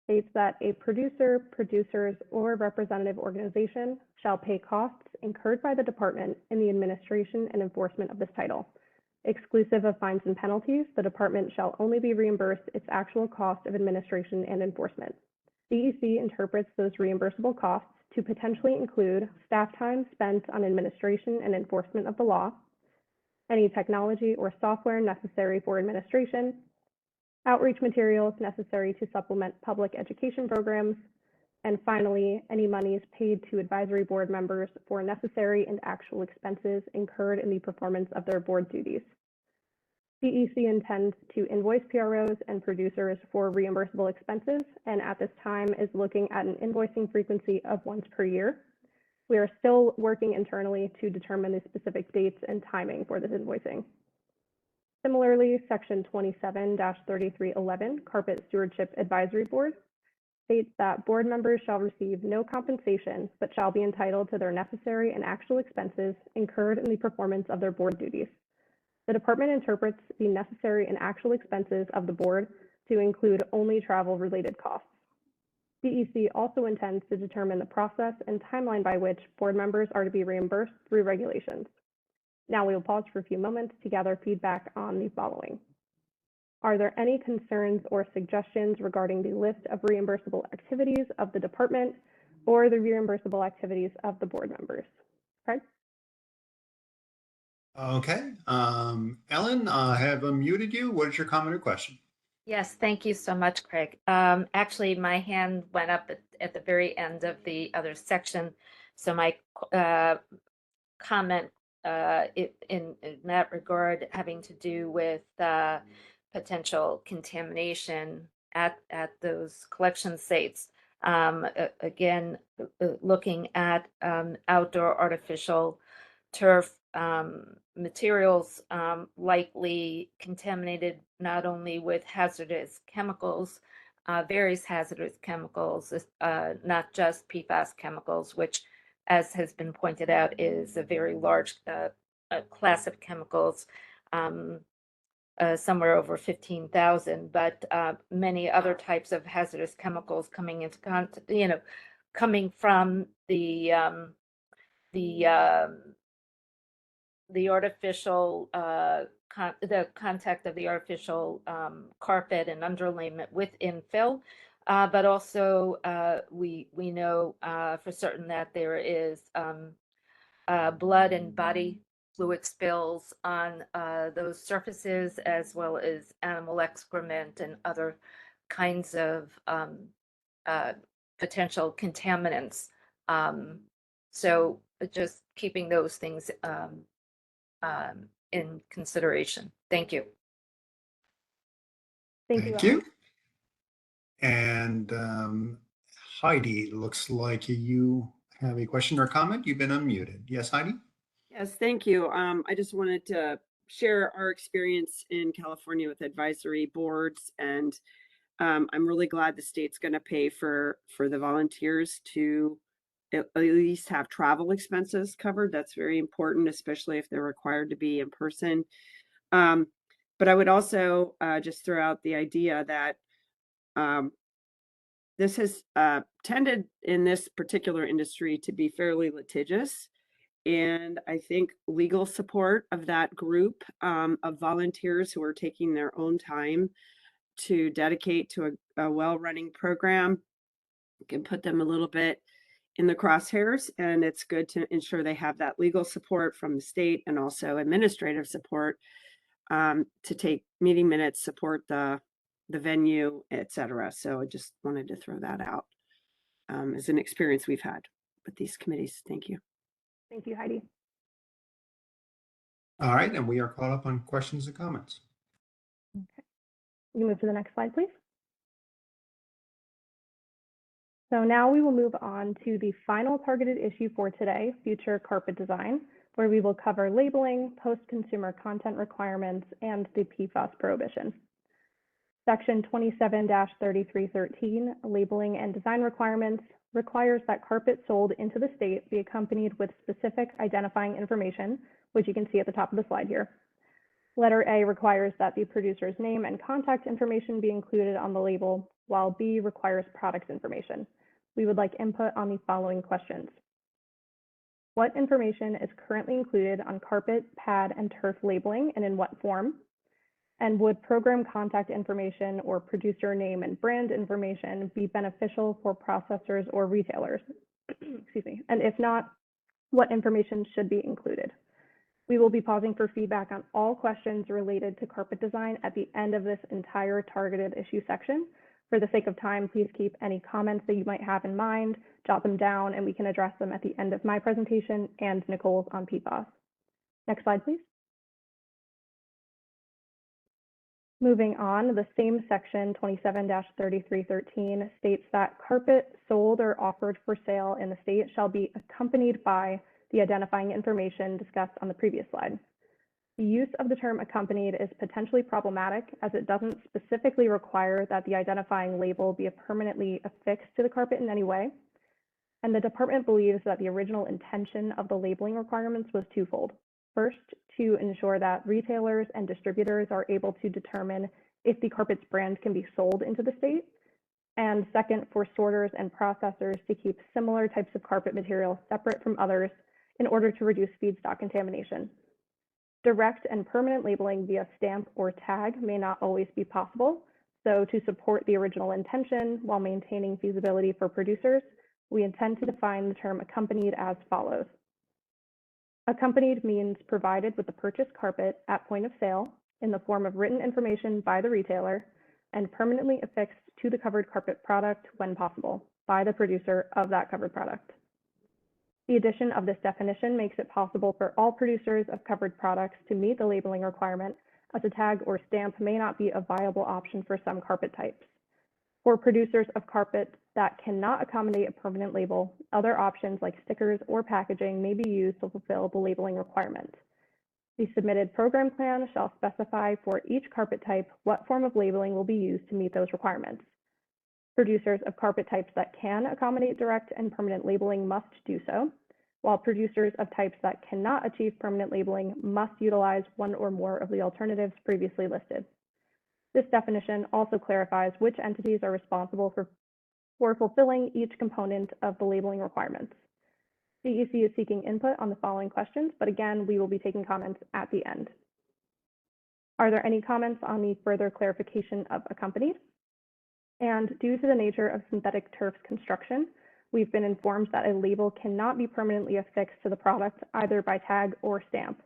states that a producer, producers, or representative organization shall pay costs incurred by the department in the administration and enforcement of this title. Exclusive of fines and penalties, the department shall only be reimbursed its actual cost of administration and enforcement. DEC interprets those reimbursable costs to potentially include staff time spent on administration and enforcement of the law, any technology or software necessary for administration, outreach materials necessary to supplement public education programs, and finally, any monies paid to advisory board members for necessary and actual expenses incurred in the performance of their board duties. DEC intends to invoice PROs and producers for reimbursable expenses, and at this time is looking at an invoicing frequency of once per year. We are still working internally to determine the specific dates and timing for this invoicing. Similarly, Section 27-3311, Carpet Stewardship Advisory Board, states that board members shall receive no compensation, but shall be entitled to their necessary and actual expenses incurred in the performance of their board duties. The department interprets the necessary and actual expenses of the board to include only travel-related costs. DEC also intends to determine the process and timeline by which board members are to be reimbursed through regulations. Now we will pause for a few moments to gather feedback on the following. Are there any concerns or suggestions regarding the list of reimbursable activities of the department or the reimbursable activities of the board members? Fred? Okay. Ellen, I have unmuted you. What is your comment or question? Yes, thank you so much, Craig. Actually, my hand went up at the very end of the other section. So my comment in that regard having to do with potential contamination at those collection sites. Again, looking at outdoor artificial turf materials likely contaminated not only with hazardous chemicals, various hazardous chemicals, not just PFAS chemicals, which, as has been pointed out, is a very large class of chemicals, somewhere over 15,000, but many other types of hazardous chemicals coming into contact, coming from the artificial the contact of the artificial carpet and underlayment with infill, but also we know for certain that there is blood and body fluid spills on those surfaces, as well as animal excrement and other kinds of potential contaminants. So just keeping those things in consideration. Thank you. Thank you. And Heidi, looks like you have a question or comment. You've been unmuted. Yes, Heidi? Yes, thank you. I just wanted to share our experience in California with advisory boards, and I'm really glad the state's going to pay for the volunteers to at least have travel expenses covered. That's very important, especially if they're required to be in person. But I would also just throw out the idea that this has tended in this particular industry to be fairly litigious. And I think legal support of that group of volunteers who are taking their own time to dedicate to a well-running program can put them a little bit in the crosshairs. And it's good to ensure they have that legal support from the state and also administrative support to take meeting minutes, support the venue, etc. So I just wanted to throw that out as an experience we've had with these committees. Thank you. Thank you, Heidi. All right, and we are caught up on questions and comments. Okay. We can move to the next slide, please. So now we will move on to the final targeted issue for today, future carpet design, where we will cover labeling, post-consumer content requirements, and the PFAS prohibition. Section 27-3313, labeling and design requirements, requires that carpet sold into the state be accompanied with specific identifying information, which you can see at the top of the slide here. Letter A requires that the producer's name and contact information be included on the label, while B requires product information. We would like input on the following questions. What information is currently included on carpet, pad, and turf labeling, and in what form? And would program contact information or producer name and brand information be beneficial for processors or retailers? Excuse me. And if not, what information should be included? We will be pausing for feedback on all questions related to carpet design at the end of this entire targeted issue section. For the sake of time, please keep any comments that you might have in mind, jot them down, and we can address them at the end of my presentation and Nicole's on PFAS. Next slide, please. Moving on, the same section 27-3313 states that carpet sold or offered for sale in the state shall be accompanied by the identifying information discussed on the previous slide. The use of the term accompanied is potentially problematic as it doesn't specifically require that the identifying label be permanently affixed to the carpet in any way. And the department believes that the original intention of the labeling requirements was twofold. First, to ensure that retailers and distributors are able to determine if the carpet's brand can be sold into the state. And second, for sorters and processors to keep similar types of carpet material separate from others in order to reduce feedstock contamination. Direct and permanent labeling via stamp or tag may not always be possible. So to support the original intention while maintaining feasibility for producers, we intend to define the term accompanied as follows. Accompanied means provided with the purchased carpet at point of sale in the form of written information by the retailer and permanently affixed to the covered carpet product when possible by the producer of that covered product. The addition of this definition makes it possible for all producers of covered products to meet the labeling requirement, as a tag or stamp may not be a viable option for some carpet types. For producers of carpet that cannot accommodate a permanent label, other options like stickers or packaging may be used to fulfill the labeling requirement. The submitted program plan shall specify for each carpet type what form of labeling will be used to meet those requirements. Producers of carpet types that can accommodate direct and permanent labeling must do so, while producers of types that cannot achieve permanent labeling must utilize one or more of the alternatives previously listed. This definition also clarifies which entities are responsible for fulfilling each component of the labeling requirements. DEC is seeking input on the following questions, but again, we will be taking comments at the end. Are there any comments on the further clarification of accompanied? And due to the nature of synthetic turf's construction, we've been informed that a label cannot be permanently affixed to the product either by tag or stamp.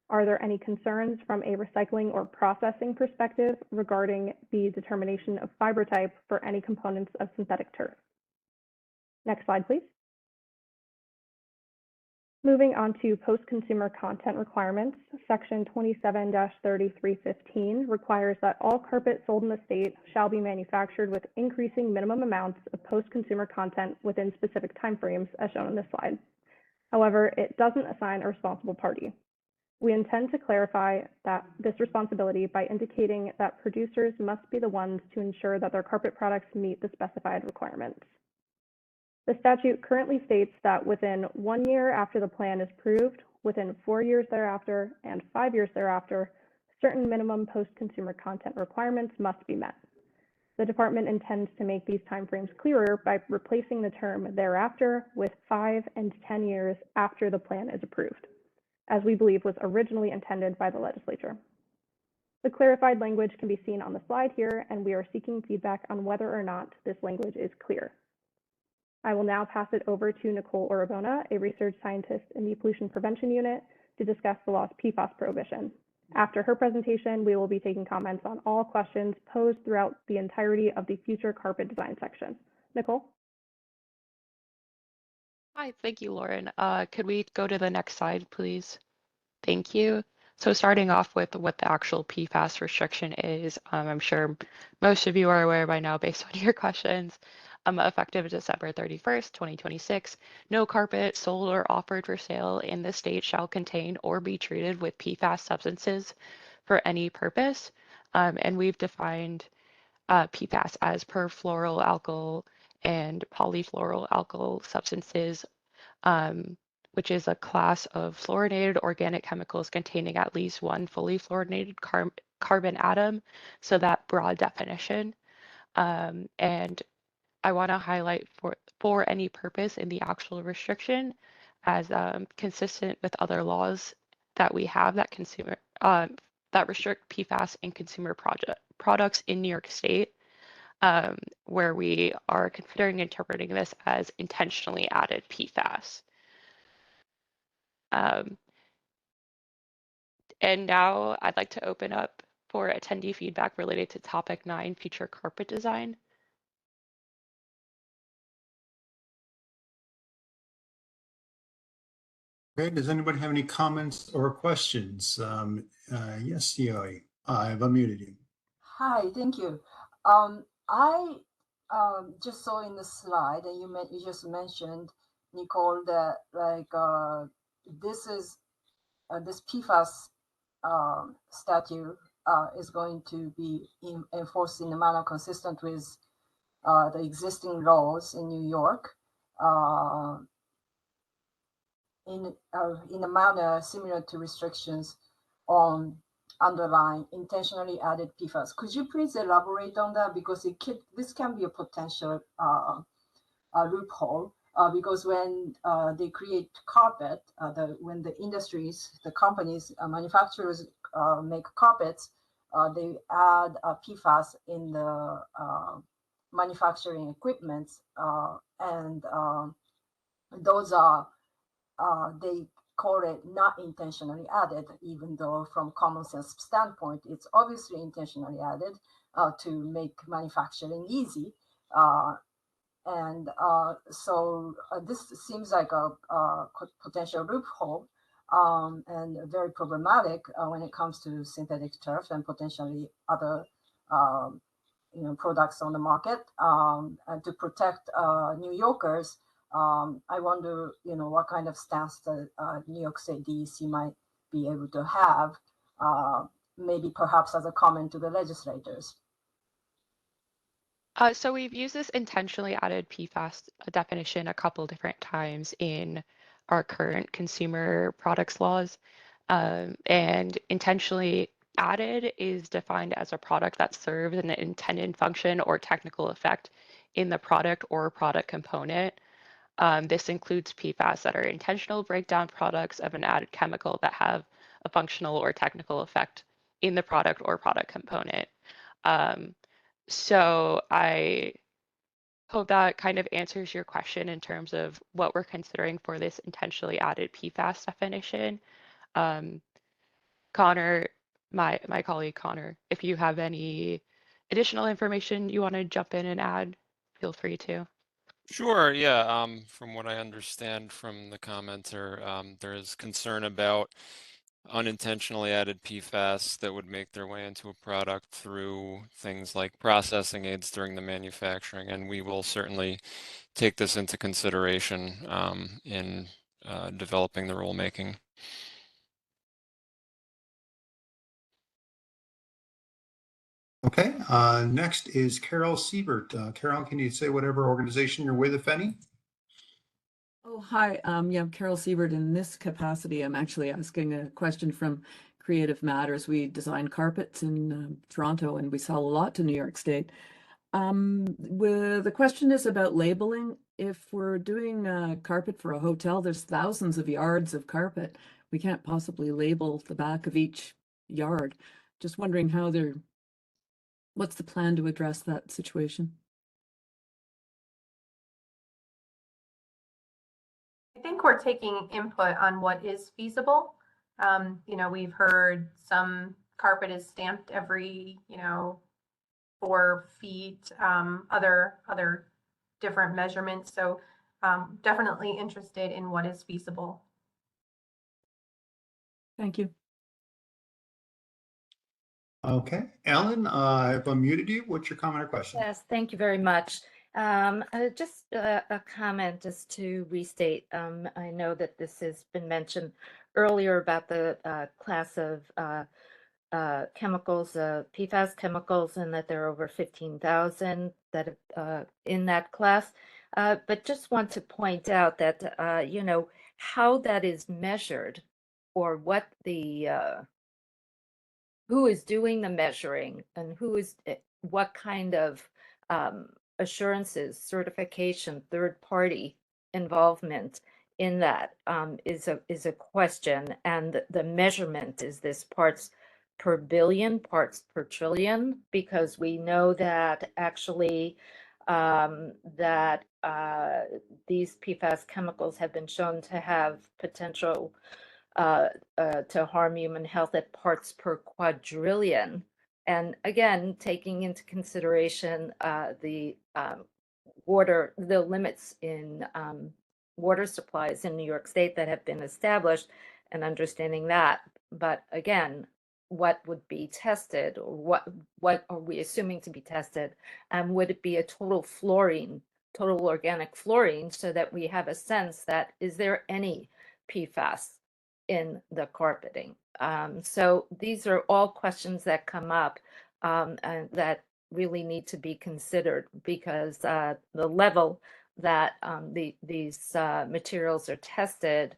Are there any concerns from a recycling or processing perspective regarding the determination of fiber type for any components of synthetic turf? Next slide, please. Moving on to post-consumer content requirements, Section 27-3315 requires that all carpet sold in the state shall be manufactured with increasing minimum amounts of post-consumer content within specific timeframes, as shown on this slide. However, it doesn't assign a responsible party. We intend to clarify this responsibility by indicating that producers must be the ones to ensure that their carpet products meet the specified requirements. The statute currently states that within 1 year after the plan is approved, within 4 years thereafter, and 5 years thereafter, certain minimum post-consumer content requirements must be met. The department intends to make these timeframes clearer by replacing the term thereafter with 5 and 10 years after the plan is approved, as we believe was originally intended by the legislature. The clarified language can be seen on the slide here, and we are seeking feedback on whether or not this language is clear. I will now pass it over to Nicole Orabona, a research scientist in the Pollution Prevention Unit, to discuss the law's PFAS prohibition. After her presentation, we will be taking comments on all questions posed throughout the entirety of the future carpet design section. Nicole? Hi, thank you, Lauren. Could we go to the next slide, please? Thank you. So starting off with what the actual PFAS restriction is, I'm sure most of you are aware by now based on your questions. Effective December 31st, 2026, no carpet sold or offered for sale in the state shall contain or be treated with PFAS substances for any purpose. And we've defined PFAS as perfluoroalkyl and polyfluoroalkyl substances, which is a class of fluorinated organic chemicals containing at least one fully fluorinated carbon atom. So that broad definition. And I want to highlight for any purpose in the actual restriction as consistent with other laws that we have that that restrict PFAS in consumer products in New York State, where we are considering interpreting this as intentionally added PFAS. And now I'd like to open up for attendee feedback related to topic 9, future carpet design. Okay, does anybody have any comments or questions? Yes, Yoi, I've unmuted you. Hi, thank you. I just saw in the slide, and you just mentioned, Nicole, that like this PFAS statute is going to be enforced in a manner consistent with the existing laws in New York, in a manner similar to restrictions on underlying intentionally added PFAS. Could you please elaborate on that? Because this can be a potential loophole. Because when they create carpet, when the industries, the companies, manufacturers make carpets, they add PFAS in the manufacturing equipment, and those are, they call it not intentionally added, even though from common sense standpoint, it's obviously intentionally added to make manufacturing easy. So this seems like a potential loophole, and very problematic when it comes to synthetic turf and potentially other products on the market. And to protect New Yorkers, I wonder, what kind of stance the New York State DEC might be able to have, maybe perhaps as a comment to the legislators. So we've used this intentionally added PFAS definition a couple different times in our current consumer products laws. And intentionally added is defined as a product that serves an intended function or technical effect in the product or product component. This includes PFAS that are intentional breakdown products of an added chemical that have a functional or technical effect in the product or product component. So I hope that kind of answers your question in terms of what we're considering for this intentionally added PFAS definition. Connor, my colleague Connor, if you have any additional information you want to jump in and add, feel free to. Sure, yeah. From what I understand from the commenter, there is concern about unintentionally added PFAS that would make their way into a product through things like processing aids during the manufacturing, and we will certainly take this into consideration in developing the rulemaking. Okay, next is Carol Siebert. Carol, can you say whatever organization you're with, if any? Oh, hi. Yeah, I'm Carol Siebert. In this capacity, I'm actually asking a question from Creative Matters. We design carpets in Toronto, and we sell a lot to New York State. The question is about labeling. If we're doing carpet for a hotel, there's thousands of yards of carpet. We can't possibly label the back of each yard. Just wondering what's the plan to address that situation? I think we're taking input on what is feasible. We've heard some carpet is stamped every, 4 feet, other different measurements. So definitely interested in what is feasible. Thank you. Okay, Ellen, I've unmuted you. What's your comment or question? Yes, thank you very much. Just a comment just to restate. I know that this has been mentioned earlier about the class of chemicals, PFAS chemicals, and that there are over 15,000 that in that class. But just want to point out that, how that is measured, or what who is doing the measuring, and what kind of assurances, certification, third party involvement in that is a question. And the measurement is this parts per billion, parts per trillion, because we know that actually these PFAS chemicals have been shown to have potential to harm human health at parts per quadrillion. And again, taking into consideration the limits in water supplies in New York State that have been established, and understanding that. But again, what would be tested, or what are we assuming to be tested? And would it be a total organic fluorine, so that we have a sense that is there any PFAS in the carpeting. So these are all questions that come up and that really need to be considered because the level that these materials are tested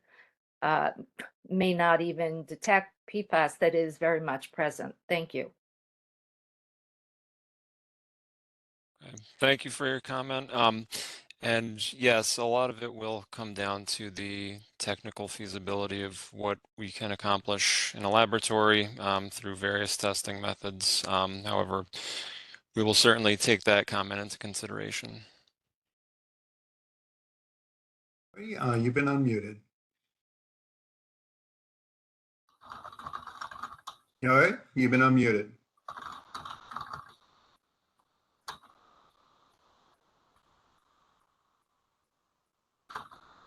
may not even detect PFAS that is very much present. Thank you. Thank you for your comment. And yes, a lot of it will come down to the technical feasibility of what we can accomplish in a laboratory through various testing methods. However, we will certainly take that comment into consideration. You've been unmuted. All right, you've been unmuted.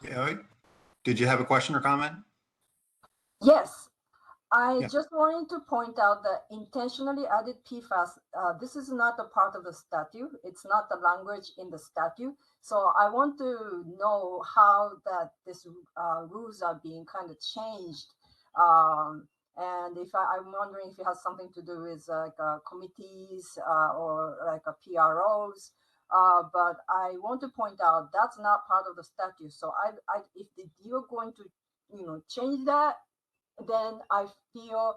Yeah, all right. Did you have a question or comment? Yes, I Yeah. just wanted to point out that intentionally added PFAS, this is not a part of the statute. It's not the language in the statute. So I want to know how that this rules are being kind of changed. And if I'm wondering if it has something to do with like committees or like PROs. But I want to point out that's not part of the statute. So if you're going to, change that, then I feel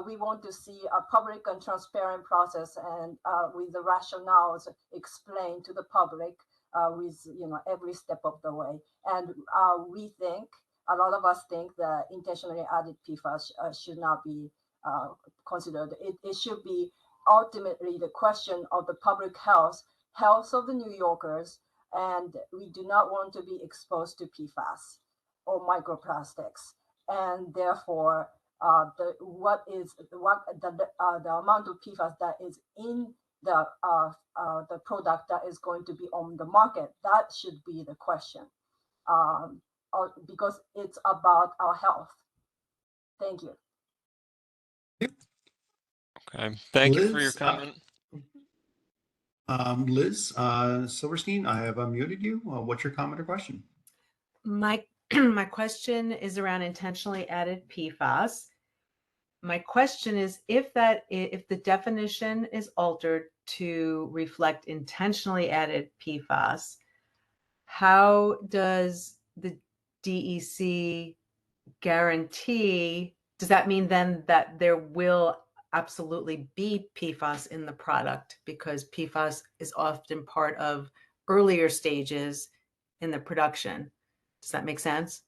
we want to see a public and transparent process and with the rationales explained to the public with every step of the way. And we think, a lot of us think that intentionally added PFAS should not be considered. It should be ultimately the question of the public health of the New Yorkers, and we do not want to be exposed to PFAS or microplastics. And therefore, the amount of PFAS that is in the product that is going to be on the market, that should be the question, because it's about our health. Thank you. Okay, thank you for your Liz, comment. Liz Silverstein, I have unmuted you. What's your comment or question? My my question is around intentionally added PFAS. My question is if the definition is altered to reflect intentionally added PFAS, how does the DEC guarantee, does that mean then that there will absolutely be PFAS in the product, because PFAS is often part of earlier stages in the production? Does that make sense?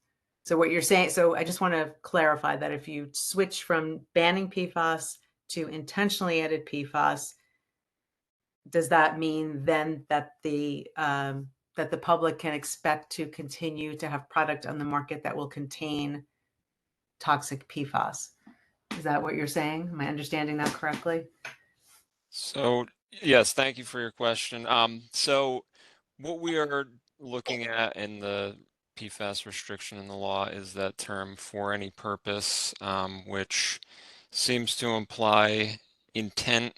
So what you're saying, so I just want to clarify that if you switch from banning PFAS to intentionally added PFAS, does that mean then that the public can expect to continue to have product on the market that will contain toxic PFAS? Is that what you're saying? Am I understanding that correctly? So yes, thank you for your question. So what we are looking at in the PFAS restriction in the law is that term "for any purpose," which seems to imply intent,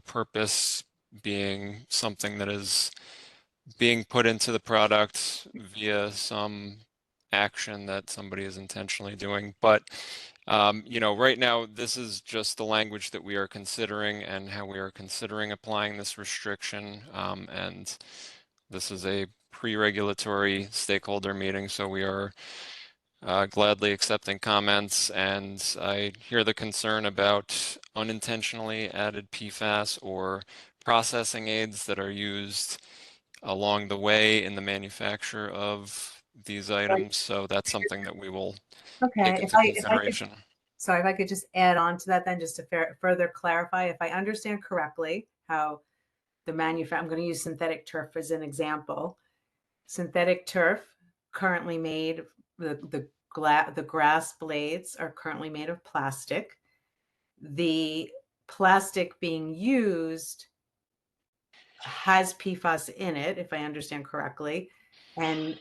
purpose being something that is being put into the product via some action that somebody is intentionally doing. But right now, this is just the language that we are considering and how we are considering applying this restriction. And this is a pre-regulatory stakeholder meeting, so we are gladly accepting comments. And I hear the concern about unintentionally added PFAS or processing aids that are used along the way in the manufacture of these items. So that's something that we will take Okay, into consideration. Sorry, if I could just add on to that then, just to further clarify, if I understand correctly, how the I'm going to use synthetic turf as an example. Synthetic turf currently made, the grass blades are currently made of plastic. The plastic being used has PFAS in it, if I understand correctly, and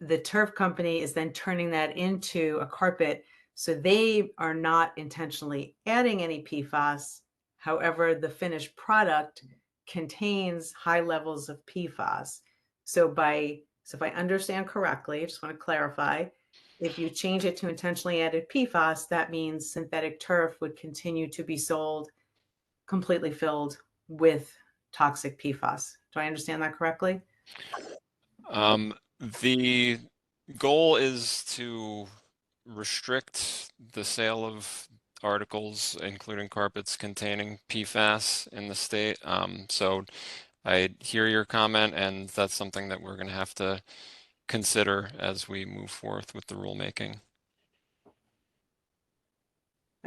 the turf company is then turning that into a carpet. So they are not intentionally adding any PFAS. However, the finished product contains high levels of PFAS. So if I understand correctly, I just want to clarify, if you change it to intentionally added PFAS, that means synthetic turf would continue to be sold completely filled with toxic PFAS. Do I understand that correctly? The goal is to restrict the sale of articles, including carpets containing PFAS in the state. So I hear your comment, and that's something that we're going to have to consider as we move forth with the rulemaking.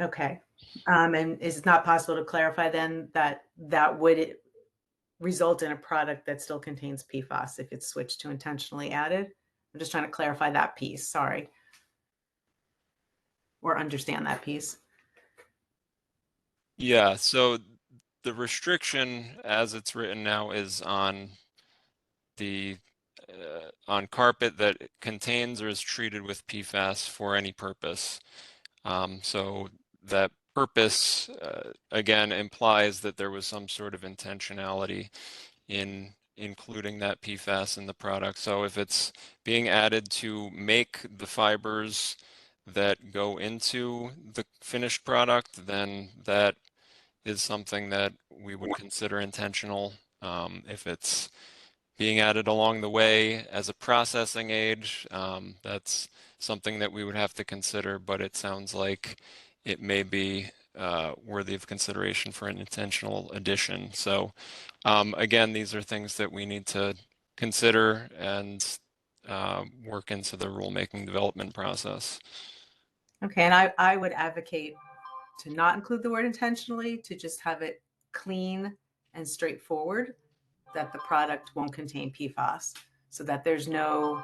Okay. And is it not possible to clarify then that that would result in a product that still contains PFAS if it's switched to intentionally added? I'm just trying to clarify that piece, sorry. Or understand that piece. Yeah, so the restriction as it's written now is on the on carpet that contains or is treated with PFAS for any purpose. So that purpose, again, implies that there was some sort of intentionality in including that PFAS in the product. So if it's being added to make the fibers that go into the finished product, then that is something that we would consider intentional. If it's being added along the way as a processing aid, that's something that we would have to consider, but it sounds like it may be worthy of consideration for an intentional addition. So again, these are things that we need to consider and work into the rulemaking development process. Okay, and I would advocate to not include the word intentionally, to just have it clean and straightforward, that the product won't contain PFAS, so that there's no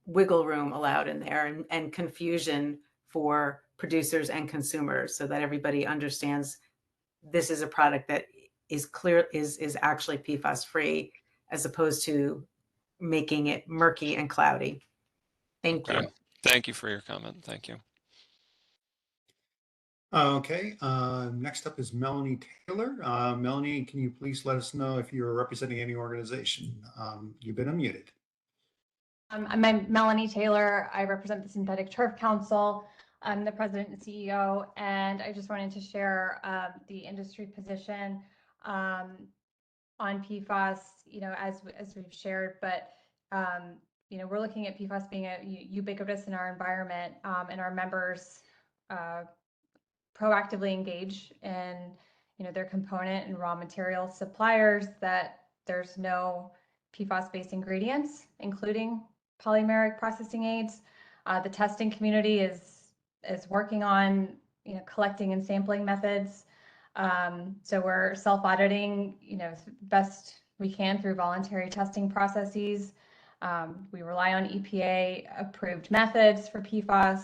wiggle room allowed in there and confusion for producers and consumers, so that everybody understands this is a product that is clear, is actually PFAS free, as opposed to making it murky and cloudy. Thank you. Thank you for your comment. Thank you. Okay, next up is Melanie Taylor. Melanie, can you please let us know if you're representing any organization? You've been unmuted. I'm Melanie Taylor. I represent the Synthetic Turf Council. I'm the president and CEO, and I just wanted to share the industry position on PFAS, as we've shared, but we're looking at PFAS being ubiquitous in our environment, and our members proactively engage in their component and raw material suppliers that there's no PFAS-based ingredients, including polymeric processing aids. The testing community is working on collecting and sampling methods. So we're self-auditing best we can through voluntary testing processes. We rely on EPA approved methods for PFAS.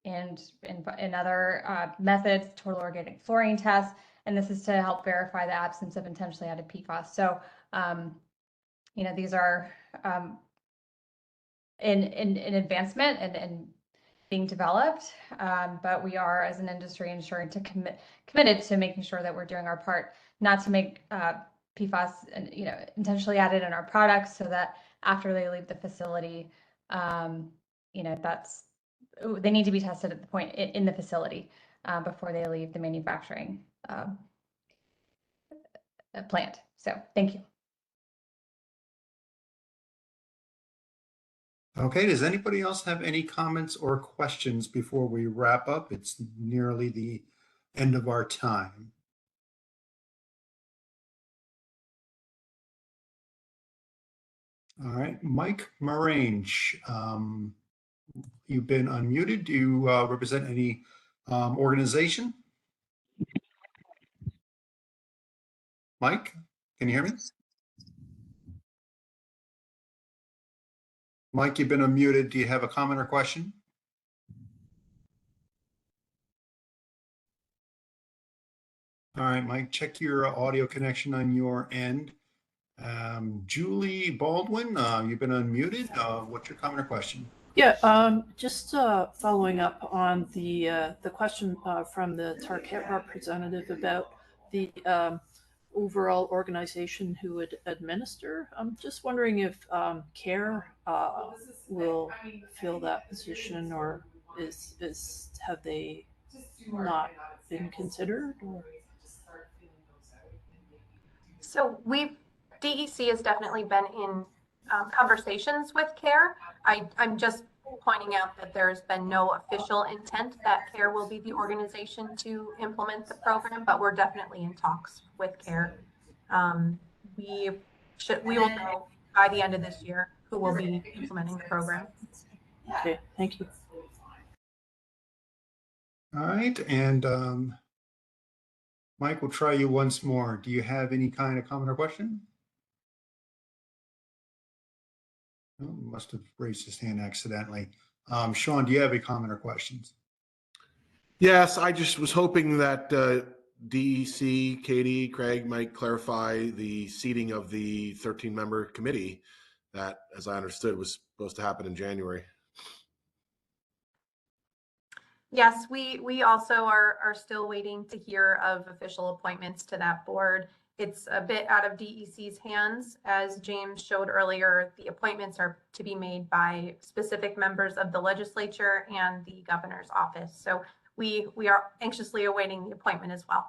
And other methods, total organic fluorine tests, and this is to help verify the absence of intentionally added PFAS. So, these are in advancement and being developed, but we are, as an industry, ensuring to committed to making sure that we're doing our part, not to make PFAS intentionally added in our products, so that after they leave the facility, they need to be tested at the point in the facility before they leave the manufacturing plant. So thank you. Okay, does anybody else have any comments or questions before we wrap up? It's nearly the end of our time. All right, Mike Marange. You've been unmuted. Do you represent any organization? Mike, can you hear me? Mike, you've been unmuted. Do you have a comment or question? All right, Mike, check your audio connection on your end. Julie Baldwin, you've been unmuted. What's your comment or question? Yeah, just following up on the question from the Target representative about the overall organization who would administer. I'm just wondering if CARE will fill that position, or have they not been considered? Or? So DEC has definitely been in conversations with CARE. I'm just pointing out that there's been no official intent that CARE will be the organization to implement the program, but we're definitely in talks with CARE. We will know by the end of this year who will be implementing the program. Okay, thank you. All right, and Mike, we'll try you once more. Do you have any kind of comment or question? Oh, must have raised his hand accidentally. Sean, do you have any comment or questions? Yes, I just was hoping that DEC, Katie, Craig might clarify the seating of the 13-member committee that, as I understood, was supposed to happen in January. Yes, we also are still waiting to hear of official appointments to that board. It's a bit out of DEC's hands. As James showed earlier, the appointments are to be made by specific members of the legislature and the governor's office. So we are anxiously awaiting the appointment as well.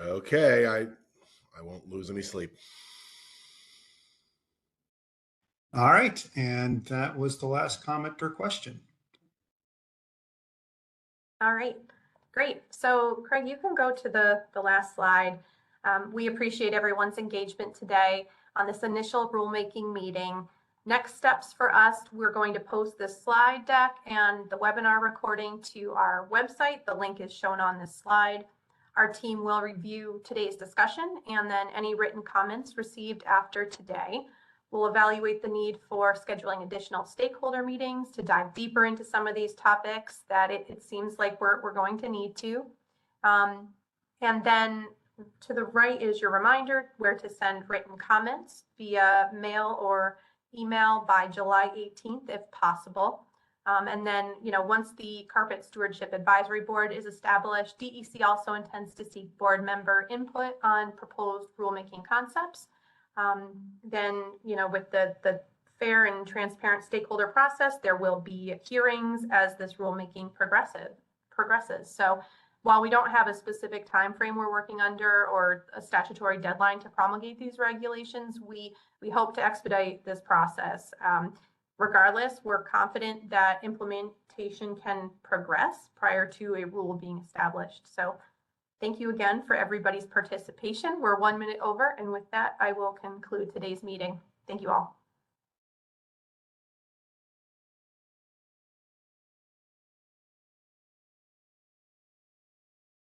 Okay, I won't lose any sleep. All right, and that was the last comment or question. All right, great. So Craig, you can go to the last slide. We appreciate everyone's engagement today on this initial rulemaking meeting. Next steps for us, we're going to post this slide deck and the webinar recording to our website. The link is shown on this slide. Our team will review today's discussion and then any written comments received after today. We'll evaluate the need for scheduling additional stakeholder meetings to dive deeper into some of these topics that it seems like we're going to need to. And then to the right is your reminder where to send written comments via mail or email by July 18th if possible. And then, once the Carpet Stewardship Advisory Board is established, DEC also intends to seek board member input on proposed rulemaking concepts. Then, with the fair and transparent stakeholder process, there will be hearings as this rulemaking progresses. So while we don't have a specific time frame we're working under or a statutory deadline to promulgate these regulations, we hope to expedite this process. Regardless, we're confident that implementation can progress prior to a rule being established. So thank you again for everybody's participation. We're 1 minute over, and with that, I will conclude today's meeting. Thank you all.